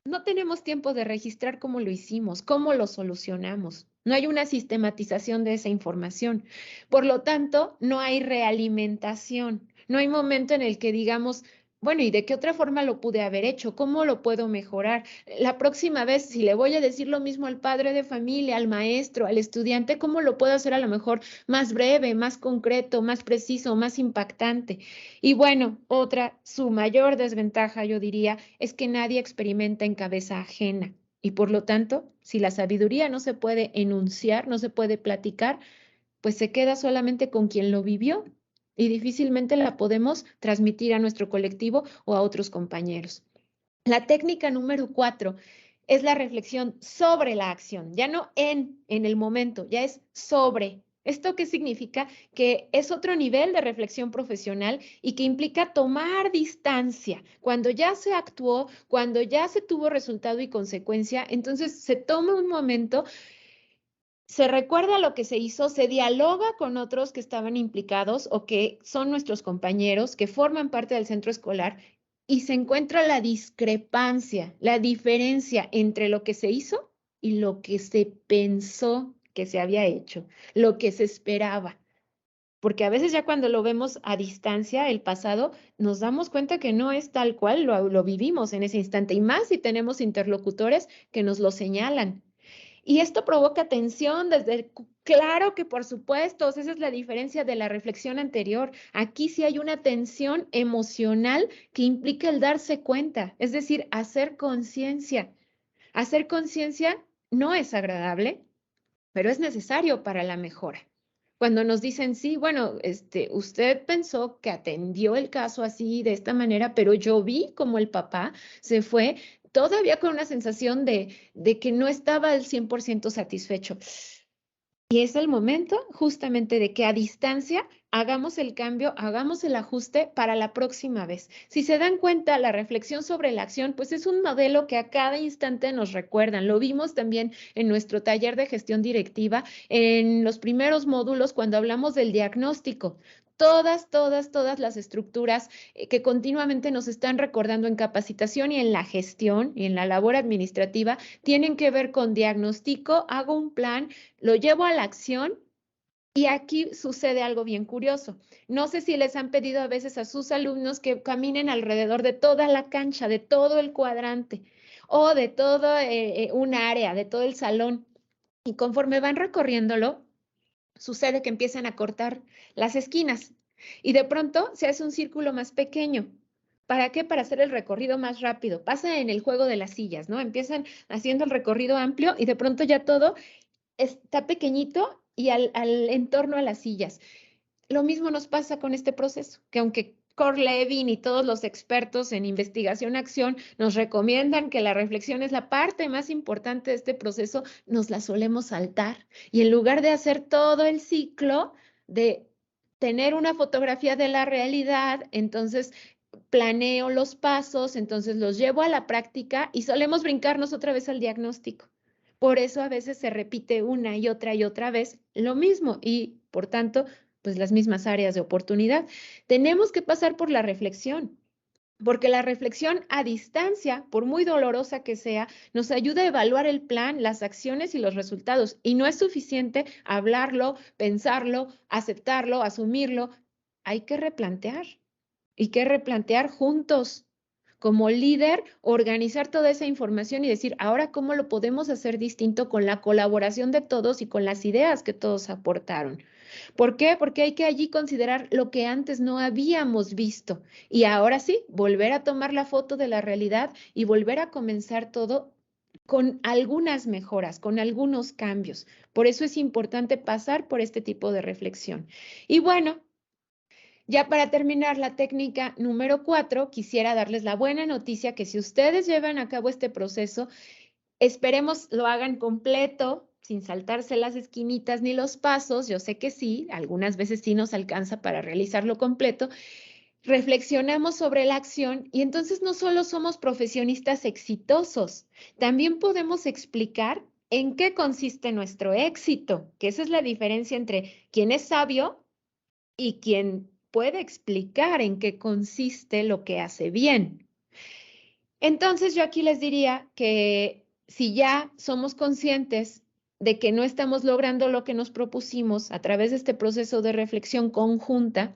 S2: no tenemos tiempo de registrar cómo lo hicimos, cómo lo solucionamos. No hay una sistematización de esa información. Por lo tanto, no hay realimentación. No hay momento en el que digamos, bueno, ¿y de qué otra forma lo pude haber hecho? ¿Cómo lo puedo mejorar? La próxima vez, si le voy a decir lo mismo al padre de familia, al maestro, al estudiante, ¿cómo lo puedo hacer a lo mejor más breve, más concreto, más preciso, más impactante? Y bueno, su mayor desventaja, yo diría, es que nadie experimenta en cabeza ajena. Y por lo tanto, si la sabiduría no se puede enunciar, no se puede platicar, pues se queda solamente con quien lo vivió y difícilmente la podemos transmitir a nuestro colectivo o a otros compañeros. La técnica número 4 es la reflexión sobre la acción, ya no en el momento, ya es sobre. ¿Esto qué significa? Que es otro nivel de reflexión profesional y que implica tomar distancia. Cuando ya se actuó, cuando ya se tuvo resultado y consecuencia, entonces se toma un momento, se recuerda lo que se hizo, se dialoga con otros que estaban implicados o que son nuestros compañeros, que forman parte del centro escolar y se encuentra la discrepancia, la diferencia entre lo que se hizo y lo que se pensó que se había hecho, lo que se esperaba. Porque a veces ya cuando lo vemos a distancia, el pasado, nos damos cuenta que no es tal cual lo vivimos en ese instante, y más si tenemos interlocutores que nos lo señalan. Y esto provoca tensión claro que por supuesto, esa es la diferencia de la reflexión anterior. Aquí sí hay una tensión emocional que implica el darse cuenta, es decir, hacer conciencia. Hacer conciencia no es agradable, pero es necesario para la mejora. Cuando nos dicen, sí, bueno, usted pensó que atendió el caso así, de esta manera, pero yo vi como el papá se fue todavía con una sensación de que no estaba al 100% satisfecho. Y es el momento justamente de que a distancia hagamos el cambio, hagamos el ajuste para la próxima vez. Si se dan cuenta, la reflexión sobre la acción, pues es un modelo que a cada instante nos recuerdan. Lo vimos también en nuestro taller de gestión directiva, en los primeros módulos cuando hablamos del diagnóstico. Todas las estructuras que continuamente nos están recordando en capacitación y en la gestión y en la labor administrativa tienen que ver con diagnóstico, hago un plan, lo llevo a la acción y aquí sucede algo bien curioso. No sé si les han pedido a veces a sus alumnos que caminen alrededor de toda la cancha, de todo el cuadrante. o de todo un área, de todo el salón. Y conforme van recorriéndolo, sucede que empiezan a cortar las esquinas y de pronto se hace un círculo más pequeño. ¿Para qué? Para hacer el recorrido más rápido. Pasa en el juego de las sillas, ¿no? Empiezan haciendo el recorrido amplio y de pronto ya todo está pequeñito y al entorno a las sillas. Lo mismo nos pasa con este proceso, que aunque Core Levin y todos los expertos en investigación-acción nos recomiendan que la reflexión es la parte más importante de este proceso, nos la solemos saltar. Y en lugar de hacer todo el ciclo de tener una fotografía de la realidad, entonces planeo los pasos, entonces los llevo a la práctica y solemos brincarnos otra vez al diagnóstico. Por eso a veces se repite una y otra vez lo mismo y, por tanto, pues las mismas áreas de oportunidad. Tenemos que pasar por la reflexión, porque la reflexión a distancia, por muy dolorosa que sea, nos ayuda a evaluar el plan, las acciones y los resultados. Y no es suficiente hablarlo, pensarlo, aceptarlo, asumirlo. Hay que replantear y que replantear juntos. Como líder, organizar toda esa información y decir, ahora, ¿cómo lo podemos hacer distinto con la colaboración de todos y con las ideas que todos aportaron? ¿Por qué? Porque hay que allí considerar lo que antes no habíamos visto y ahora sí, volver a tomar la foto de la realidad y volver a comenzar todo con algunas mejoras, con algunos cambios. Por eso es importante pasar por este tipo de reflexión. Y bueno, ya para terminar la técnica número 4, quisiera darles la buena noticia que si ustedes llevan a cabo este proceso, esperemos lo hagan completo, sin saltarse las esquinitas ni los pasos. Yo sé que sí, algunas veces sí nos alcanza para realizarlo completo. Reflexionamos sobre la acción y entonces no solo somos profesionistas exitosos, también podemos explicar en qué consiste nuestro éxito, que esa es la diferencia entre quien es sabio y quien puede explicar en qué consiste lo que hace bien. Entonces yo aquí les diría que si ya somos conscientes de que no estamos logrando lo que nos propusimos a través de este proceso de reflexión conjunta,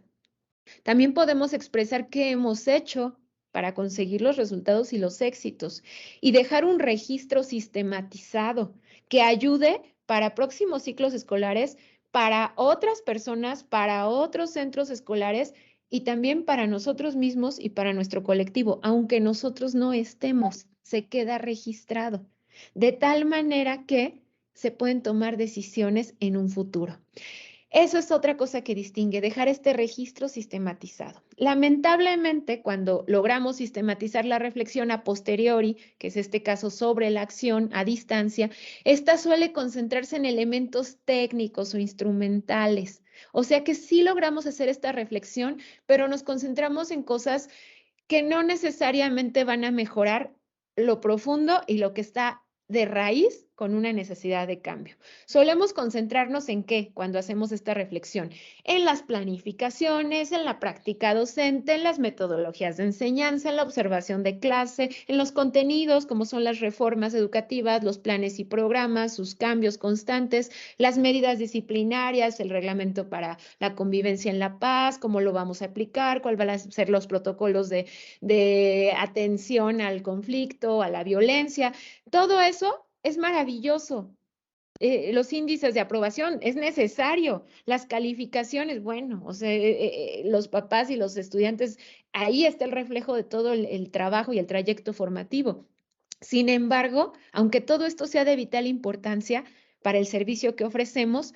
S2: también podemos expresar qué hemos hecho para conseguir los resultados y los éxitos y dejar un registro sistematizado que ayude para próximos ciclos escolares, para otras personas, para otros centros escolares y también para nosotros mismos y para nuestro colectivo, aunque nosotros no estemos, se queda registrado, de tal manera que se pueden tomar decisiones en un futuro. Eso es otra cosa que distingue, dejar este registro sistematizado. Lamentablemente, cuando logramos sistematizar la reflexión a posteriori, que es este caso sobre la acción a distancia, esta suele concentrarse en elementos técnicos o instrumentales. O sea que sí logramos hacer esta reflexión, pero nos concentramos en cosas que no necesariamente van a mejorar lo profundo y lo que está de raíz con una necesidad de cambio. Solemos concentrarnos en qué cuando hacemos esta reflexión, en las planificaciones, en la práctica docente, en las metodologías de enseñanza, en la observación de clase, en los contenidos como son las reformas educativas, los planes y programas, sus cambios constantes, las medidas disciplinarias, el reglamento para la convivencia en la paz, cómo lo vamos a aplicar, cuáles van a ser los protocolos de atención al conflicto, a la violencia. Todo eso es maravilloso. Los índices de aprobación es necesario, las calificaciones, bueno, o sea, los papás y los estudiantes, ahí está el reflejo de todo el trabajo y el trayecto formativo. Sin embargo, aunque todo esto sea de vital importancia para el servicio que ofrecemos,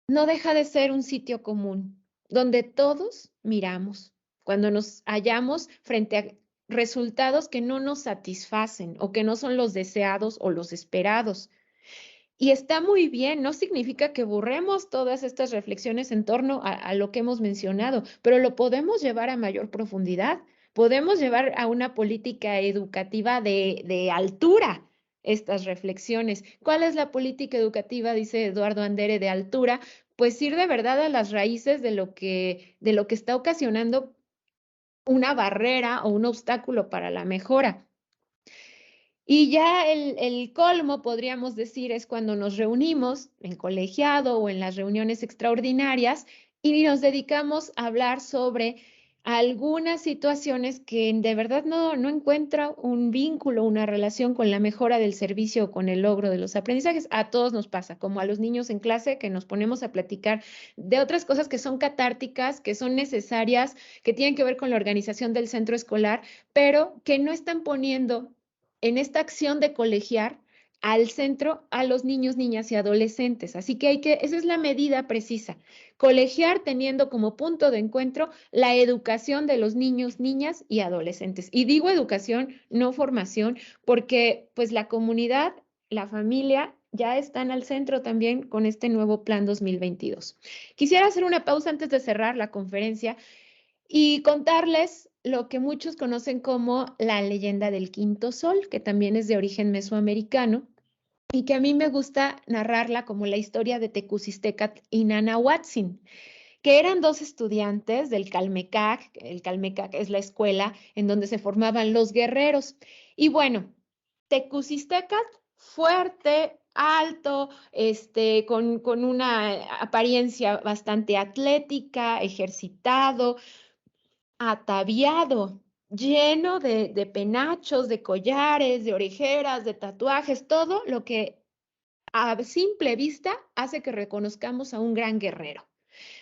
S2: no deja de ser un sitio común donde todos miramos cuando nos hallamos frente a resultados que no nos satisfacen o que no son los deseados o los esperados. Y está muy bien, no significa que borremos todas estas reflexiones en torno a lo que hemos mencionado, pero lo podemos llevar a mayor profundidad, podemos llevar a una política educativa de altura estas reflexiones. ¿Cuál es la política educativa, dice Eduardo Andere, de altura? Pues ir de verdad a las raíces de lo que está ocasionando una barrera o un obstáculo para la mejora. Y ya el colmo, podríamos decir, es cuando nos reunimos en colegiado o en las reuniones extraordinarias y nos dedicamos a hablar sobre algunas situaciones que de verdad no encuentra un vínculo, una relación con la mejora del servicio o con el logro de los aprendizajes. A todos nos pasa, como a los niños en clase que nos ponemos a platicar de otras cosas que son catárticas, que son necesarias, que tienen que ver con la organización del centro escolar, pero que no están poniendo en esta acción de colegiar al centro a los niños, niñas y adolescentes. Así que esa es la medida precisa. Colegiar teniendo como punto de encuentro la educación de los niños, niñas y adolescentes. Y digo educación, no formación, porque pues la comunidad, la familia ya están al centro también con este nuevo plan 2022. Quisiera hacer una pausa antes de cerrar la conferencia y contarles lo que muchos conocen como la leyenda del quinto sol, que también es de origen mesoamericano y que a mí me gusta narrarla como la historia de Tecucistecat y Nanahuatzin, que eran dos estudiantes del Calmecac. El Calmecac es la escuela en donde se formaban los guerreros. Y bueno, Tecucistecat, fuerte, alto, con una apariencia bastante atlética, ejercitado, ataviado, lleno de penachos, de collares, de orejeras, de tatuajes, todo lo que a simple vista hace que reconozcamos a un gran guerrero.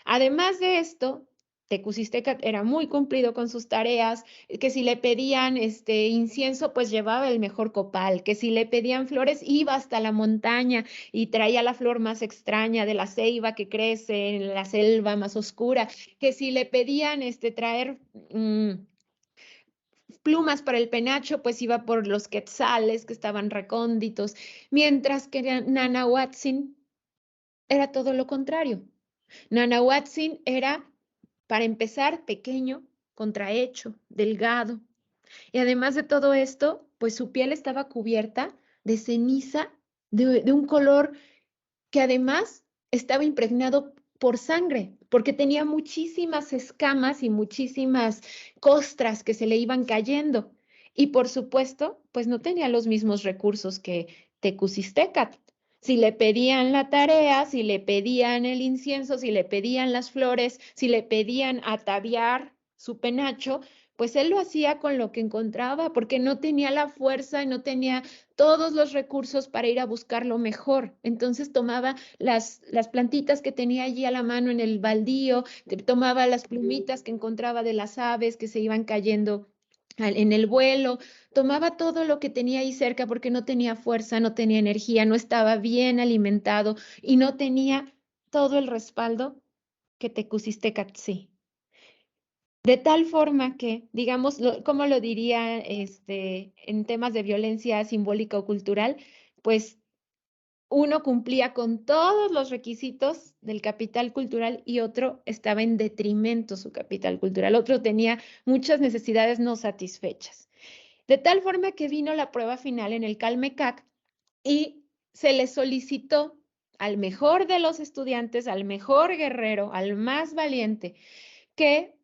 S2: Además de esto, Tecucistecat era muy cumplido con sus tareas, que si le pedían incienso, pues llevaba el mejor copal, que si le pedían flores, iba hasta la montaña y traía la flor más extraña de la ceiba que crece en la selva más oscura, que si le pedían traer plumas para el penacho, pues iba por los quetzales que estaban recónditos, mientras que Nanahuatzin era todo lo contrario. Nanahuatzin era, para empezar, pequeño, contrahecho, delgado. Y además de todo esto, pues su piel estaba cubierta de ceniza de un color que además estaba impregnado por sangre, porque tenía muchísimas escamas y muchísimas costras que se le iban cayendo. Y por supuesto, pues no tenía los mismos recursos que Tecucistecat. Si le pedían la tarea, si le pedían el incienso, si le pedían las flores, si le pedían ataviar su penacho, pues él lo hacía con lo que encontraba, porque no tenía la fuerza y no tenía todos los recursos para ir a buscar lo mejor. Entonces tomaba las plantitas que tenía allí a la mano en el baldío, tomaba las plumitas que encontraba de las aves que se iban cayendo en el vuelo, tomaba todo lo que tenía ahí cerca porque no tenía fuerza, no tenía energía, no estaba bien alimentado y no tenía todo el respaldo que Tecucistecat sí. De tal forma que, digamos, ¿cómo lo diría en temas de violencia simbólica o cultural? Pues uno cumplía con todos los requisitos del capital cultural y otro estaba en detrimento su capital cultural. Otro tenía muchas necesidades no satisfechas. De tal forma que vino la prueba final en el Calmecac y se le solicitó al mejor de los estudiantes, al mejor guerrero, al más valiente, que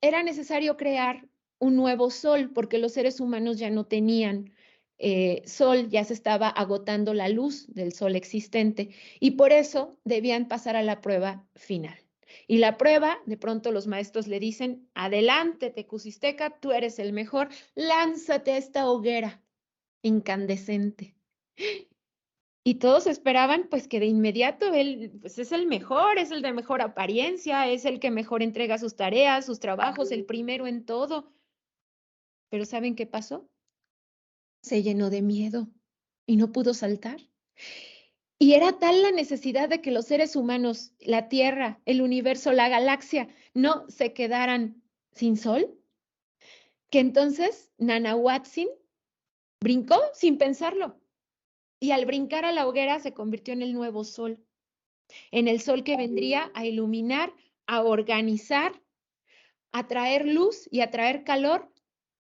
S2: era necesario crear un nuevo sol porque los seres humanos ya no tenían sol, ya se estaba agotando la luz del sol existente y por eso debían pasar a la prueba final. Y la prueba, de pronto los maestros le dicen, adelante Tecucistecat, tú eres el mejor, lánzate a esta hoguera incandescente. Y todos esperaban pues que de inmediato él pues, es el mejor, es el de mejor apariencia, es el que mejor entrega sus tareas, sus trabajos, el primero en todo. Pero ¿saben qué pasó? Se llenó de miedo y no pudo saltar. Y era tal la necesidad de que los seres humanos, la Tierra, el universo, la galaxia, no se quedaran sin sol, que entonces Nanahuatzin brincó sin pensarlo. Y al brincar a la hoguera se convirtió en el nuevo sol, en el sol que vendría a iluminar, a organizar, a traer luz y a traer calor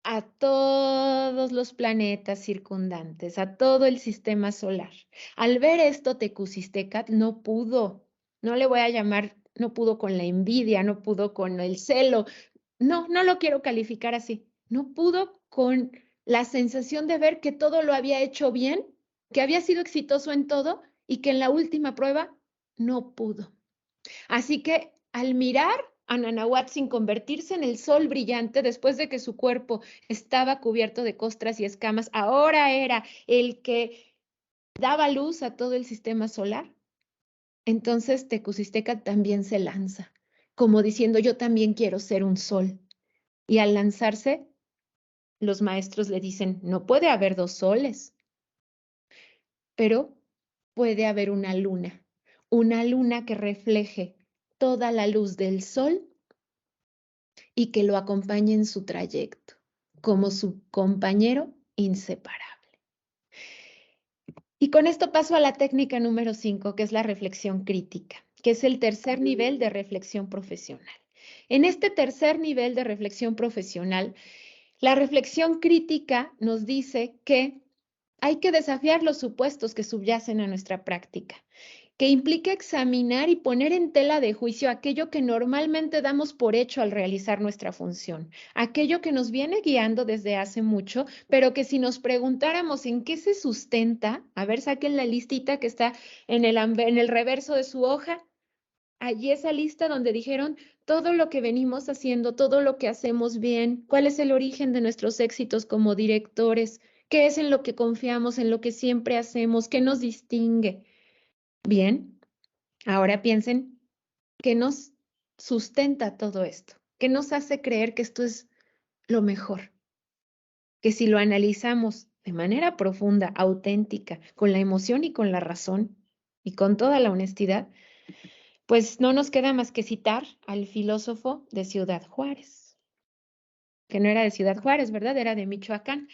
S2: a todos los planetas circundantes, a todo el sistema solar. Al ver esto, Tecucistecat no pudo, no le voy a llamar, no pudo con la envidia, no pudo con el celo, no lo quiero calificar así, no pudo con la sensación de ver que todo lo había hecho bien, que había sido exitoso en todo y que en la última prueba no pudo. Así que al mirar a Nanahuatl sin convertirse en el sol brillante después de que su cuerpo estaba cubierto de costras y escamas, ahora era el que daba luz a todo el sistema solar. Entonces Tecucisteca también se lanza, como diciendo, yo también quiero ser un sol. Y al lanzarse, los maestros le dicen, no puede haber dos soles, pero puede haber una luna que refleje toda la luz del sol y que lo acompañe en su trayecto, como su compañero inseparable. Y con esto paso a la técnica número 5, que es la reflexión crítica, que es el tercer nivel de reflexión profesional. En este tercer nivel de reflexión profesional, la reflexión crítica nos dice que hay que desafiar los supuestos que subyacen a nuestra práctica, que implica examinar y poner en tela de juicio aquello que normalmente damos por hecho al realizar nuestra función, aquello que nos viene guiando desde hace mucho, pero que si nos preguntáramos en qué se sustenta, a ver, saquen la listita que está en el reverso de su hoja, allí esa lista donde dijeron todo lo que venimos haciendo, todo lo que hacemos bien, cuál es el origen de nuestros éxitos como directores, qué es en lo que confiamos, en lo que siempre hacemos, qué nos distingue. Bien, ahora piensen qué nos sustenta todo esto, qué nos hace creer que esto es lo mejor, que si lo analizamos de manera profunda, auténtica, con la emoción y con la razón y con toda la honestidad, pues no nos queda más que citar al filósofo de Ciudad Juárez, que no era de Ciudad Juárez, ¿verdad? Era de Michoacán.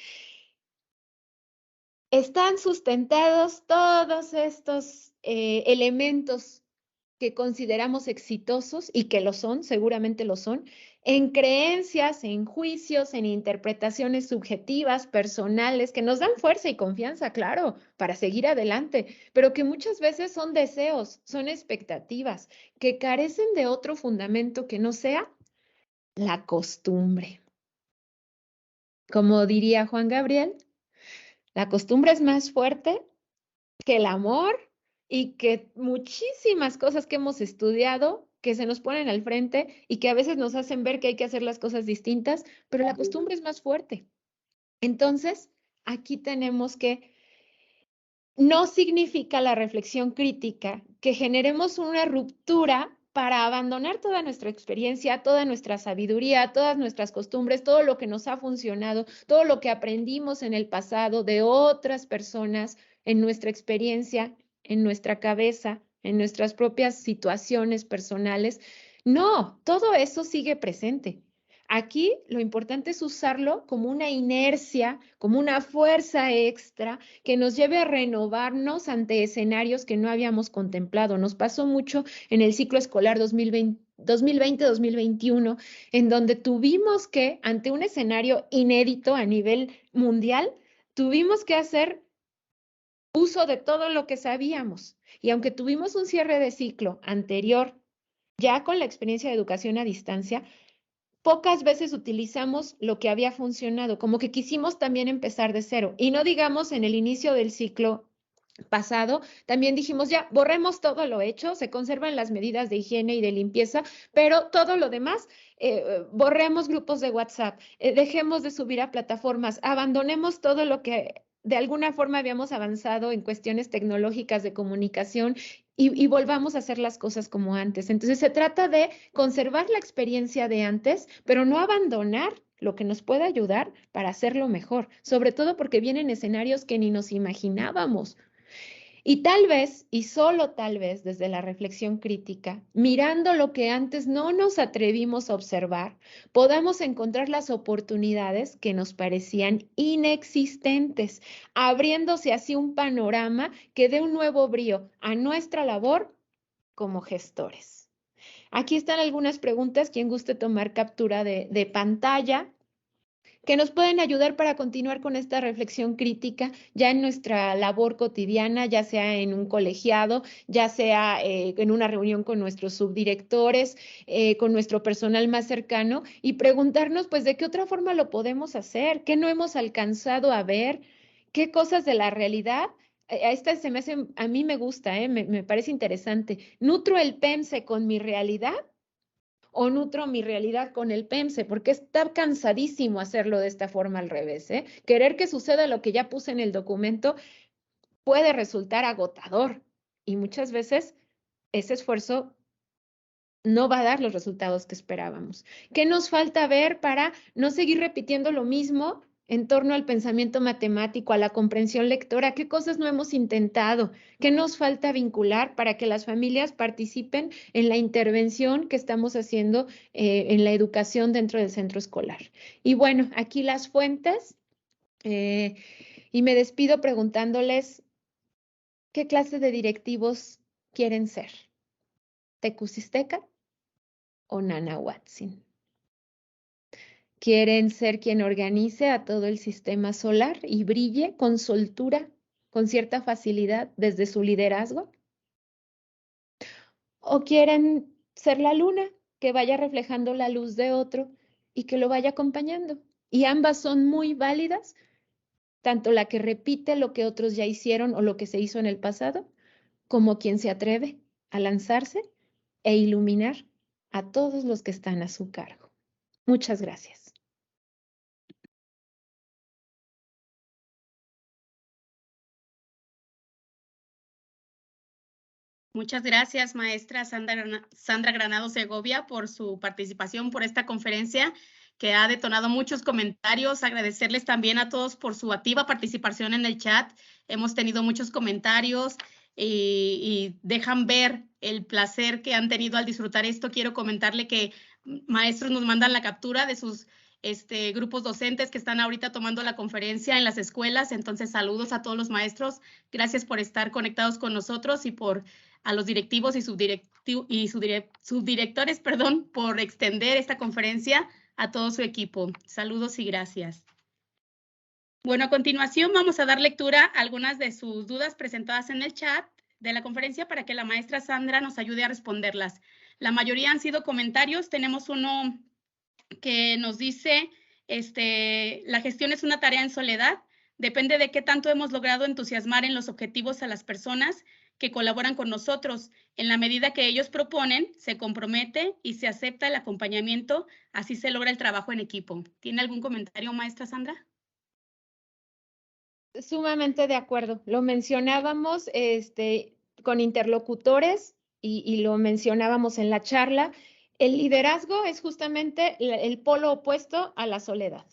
S2: Están sustentados todos estos elementos que consideramos exitosos y que lo son, seguramente lo son, en creencias, en juicios, en interpretaciones subjetivas, personales, que nos dan fuerza y confianza, claro, para seguir adelante, pero que muchas veces son deseos, son expectativas, que carecen de otro fundamento que no sea la costumbre. Como diría Juan Gabriel, la costumbre es más fuerte que el amor y que muchísimas cosas que hemos estudiado que se nos ponen al frente y que a veces nos hacen ver que hay que hacer las cosas distintas, pero la costumbre es más fuerte. Entonces, aquí tenemos que, no significa la reflexión crítica que generemos una ruptura para abandonar toda nuestra experiencia, toda nuestra sabiduría, todas nuestras costumbres, todo lo que nos ha funcionado, todo lo que aprendimos en el pasado de otras personas, en nuestra experiencia, en nuestra cabeza, en nuestras propias situaciones personales. No, todo eso sigue presente. Aquí lo importante es usarlo como una inercia, como una fuerza extra que nos lleve a renovarnos ante escenarios que no habíamos contemplado. Nos pasó mucho en el ciclo escolar 2020-2021, en donde tuvimos que, ante un escenario inédito a nivel mundial, tuvimos que hacer uso de todo lo que sabíamos. Y aunque tuvimos un cierre de ciclo anterior, ya con la experiencia de educación a distancia, pocas veces utilizamos lo que había funcionado, como que quisimos también empezar de cero. Y no digamos en el inicio del ciclo pasado, también dijimos ya, borremos todo lo hecho, se conservan las medidas de higiene y de limpieza, pero todo lo demás, borremos grupos de WhatsApp, dejemos de subir a plataformas, abandonemos todo lo que de alguna forma habíamos avanzado en cuestiones tecnológicas de comunicación y volvamos a hacer las cosas como antes. Entonces se trata de conservar la experiencia de antes, pero no abandonar lo que nos puede ayudar para hacerlo mejor, sobre todo porque vienen escenarios que ni nos imaginábamos. Y tal vez, y solo tal vez desde la reflexión crítica, mirando lo que antes no nos atrevimos a observar, podamos encontrar las oportunidades que nos parecían inexistentes, abriéndose así un panorama que dé un nuevo brío a nuestra labor como gestores. Aquí están algunas preguntas, quien guste tomar captura de pantalla, que nos pueden ayudar para continuar con esta reflexión crítica ya en nuestra labor cotidiana, ya sea en un colegiado, ya sea en una reunión con nuestros subdirectores, con nuestro personal más cercano y preguntarnos, pues, ¿de qué otra forma lo podemos hacer? ¿Qué no hemos alcanzado a ver? ¿Qué cosas de la realidad? Esta se me hace, a mí me gusta, me parece interesante. ¿Nutro el PEMSE con mi realidad? o nutro mi realidad con el PEMSE, porque está cansadísimo hacerlo de esta forma al revés, ¿eh? Querer que suceda lo que ya puse en el documento puede resultar agotador y muchas veces ese esfuerzo no va a dar los resultados que esperábamos. ¿Qué nos falta ver para no seguir repitiendo lo mismo en torno al pensamiento matemático, a la comprensión lectora? ¿Qué cosas no hemos intentado? ¿Qué nos falta vincular para que las familias participen en la intervención que estamos haciendo en la educación dentro del centro escolar? Y bueno, aquí las fuentes. Y me despido preguntándoles, ¿qué clase de directivos quieren ser? ¿Tecusisteca o Nanahuatzin? ¿Quieren ser quien organice a todo el sistema solar y brille con soltura, con cierta facilidad desde su liderazgo? ¿O quieren ser la luna que vaya reflejando la luz de otro y que lo vaya acompañando? Y ambas son muy válidas, tanto la que repite lo que otros ya hicieron o lo que se hizo en el pasado, como quien se atreve a lanzarse e iluminar a todos los que están a su cargo. Muchas gracias.
S1: Muchas gracias, maestra Sandra Granados Segovia, por su participación, por esta conferencia que ha detonado muchos comentarios. Agradecerles también a todos por su activa participación en el chat. Hemos tenido muchos comentarios y dejan ver el placer que han tenido al disfrutar esto. Quiero comentarle que maestros nos mandan la captura de sus grupos docentes que están ahorita tomando la conferencia en las escuelas. Entonces, saludos a todos los maestros. Gracias por estar conectados con nosotros y a los directivos y subdirectores, por extender esta conferencia a todo su equipo. Saludos y gracias. Bueno, a continuación vamos a dar lectura a algunas de sus dudas presentadas en el chat de la conferencia para que la maestra Sandra nos ayude a responderlas. La mayoría han sido comentarios. Tenemos uno que nos dice, la gestión es una tarea en soledad. Depende de qué tanto hemos logrado entusiasmar en los objetivos a las personas que colaboran con nosotros. En la medida que ellos proponen, se compromete y se acepta el acompañamiento, así se logra el trabajo en equipo. ¿Tiene algún comentario, maestra Sandra?
S2: Sumamente de acuerdo. Lo mencionábamos con interlocutores y lo mencionábamos en la charla. El liderazgo es justamente el polo opuesto a la soledad.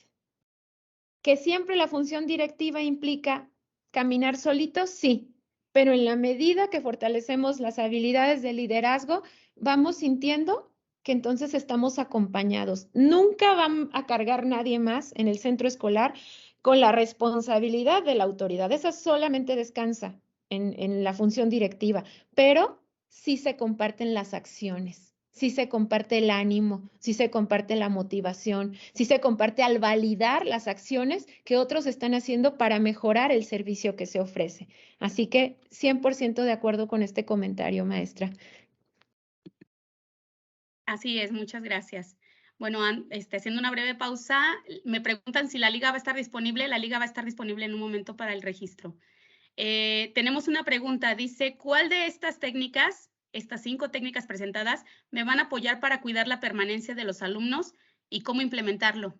S2: Que siempre la función directiva implica caminar solitos, sí, pero en la medida que fortalecemos las habilidades de liderazgo, vamos sintiendo que entonces estamos acompañados. Nunca van a cargar nadie más en el centro escolar con la responsabilidad de la autoridad. Esa solamente descansa en la función directiva, pero sí se comparten las acciones. Si se comparte el ánimo, si se comparte la motivación, si se comparte al validar las acciones que otros están haciendo para mejorar el servicio que se ofrece. Así que 100% de acuerdo con este comentario, maestra.
S1: Así es, muchas gracias. Bueno, haciendo una breve pausa, me preguntan si la liga va a estar disponible. La liga va a estar disponible en un momento para el registro. Tenemos una pregunta, dice, ¿cuál de estas técnicas, estas 5 técnicas presentadas, me van a apoyar para cuidar la permanencia de los alumnos y cómo implementarlo?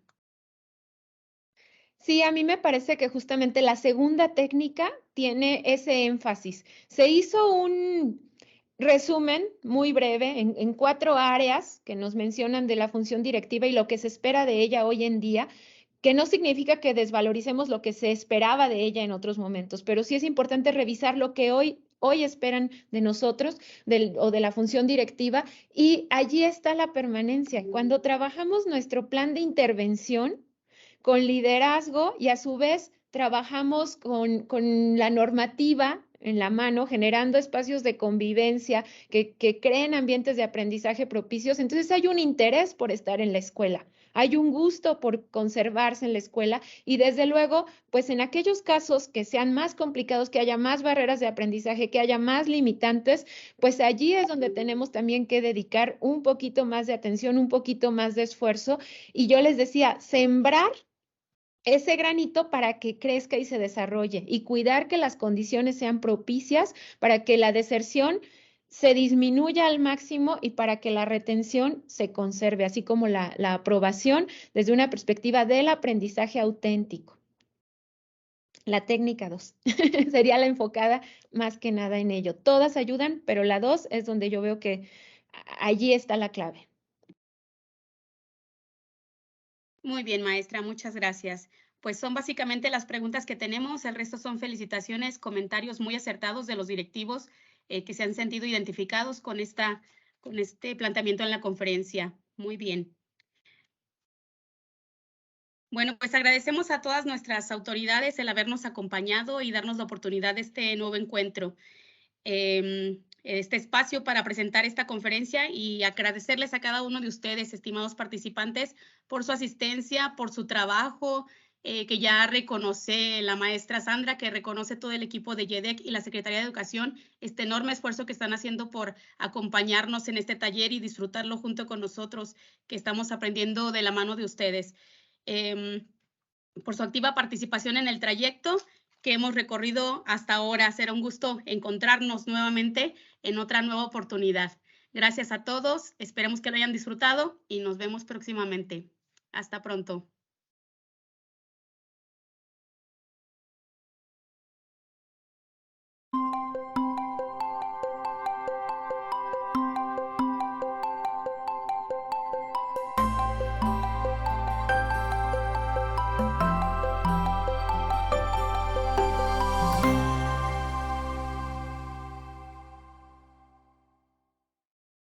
S2: Sí, a mí me parece que justamente la segunda técnica tiene ese énfasis. Se hizo un resumen muy breve en 4 áreas que nos mencionan de la función directiva y lo que se espera de ella hoy en día, que no significa que desvaloricemos lo que se esperaba de ella en otros momentos, pero sí es importante revisar lo que hoy esperan de nosotros o de la función directiva, y allí está la permanencia. Cuando trabajamos nuestro plan de intervención con liderazgo y a su vez trabajamos con la normativa en la mano, generando espacios de convivencia que creen ambientes de aprendizaje propicios, entonces hay un interés por estar en la escuela. Hay un gusto por conservarse en la escuela y desde luego, pues en aquellos casos que sean más complicados, que haya más barreras de aprendizaje, que haya más limitantes, pues allí es donde tenemos también que dedicar un poquito más de atención, un poquito más de esfuerzo. Y yo les decía, sembrar ese granito para que crezca y se desarrolle y cuidar que las condiciones sean propicias para que la deserción se disminuya al máximo y para que la retención se conserve, así como la aprobación desde una perspectiva del aprendizaje auténtico. La técnica 2 sería la enfocada más que nada en ello. Todas ayudan, pero la 2 es donde yo veo que allí está la clave.
S1: Muy bien, maestra, muchas gracias. Pues son básicamente las preguntas que tenemos. El resto son felicitaciones, comentarios muy acertados de los directivos que se han sentido identificados con este planteamiento en la conferencia. Muy bien. Bueno, pues agradecemos a todas nuestras autoridades el habernos acompañado y darnos la oportunidad de este nuevo encuentro, este espacio para presentar esta conferencia y agradecerles a cada uno de ustedes, estimados participantes, por su asistencia, por su trabajo, que ya reconoce la maestra Sandra, que reconoce todo el equipo de YEDEC y la Secretaría de Educación, este enorme esfuerzo que están haciendo por acompañarnos en este taller y disfrutarlo junto con nosotros, que estamos aprendiendo de la mano de ustedes. Por su activa participación en el trayecto que hemos recorrido hasta ahora. Será un gusto encontrarnos nuevamente en otra nueva oportunidad. Gracias a todos, esperemos que lo hayan disfrutado y nos vemos próximamente. Hasta pronto.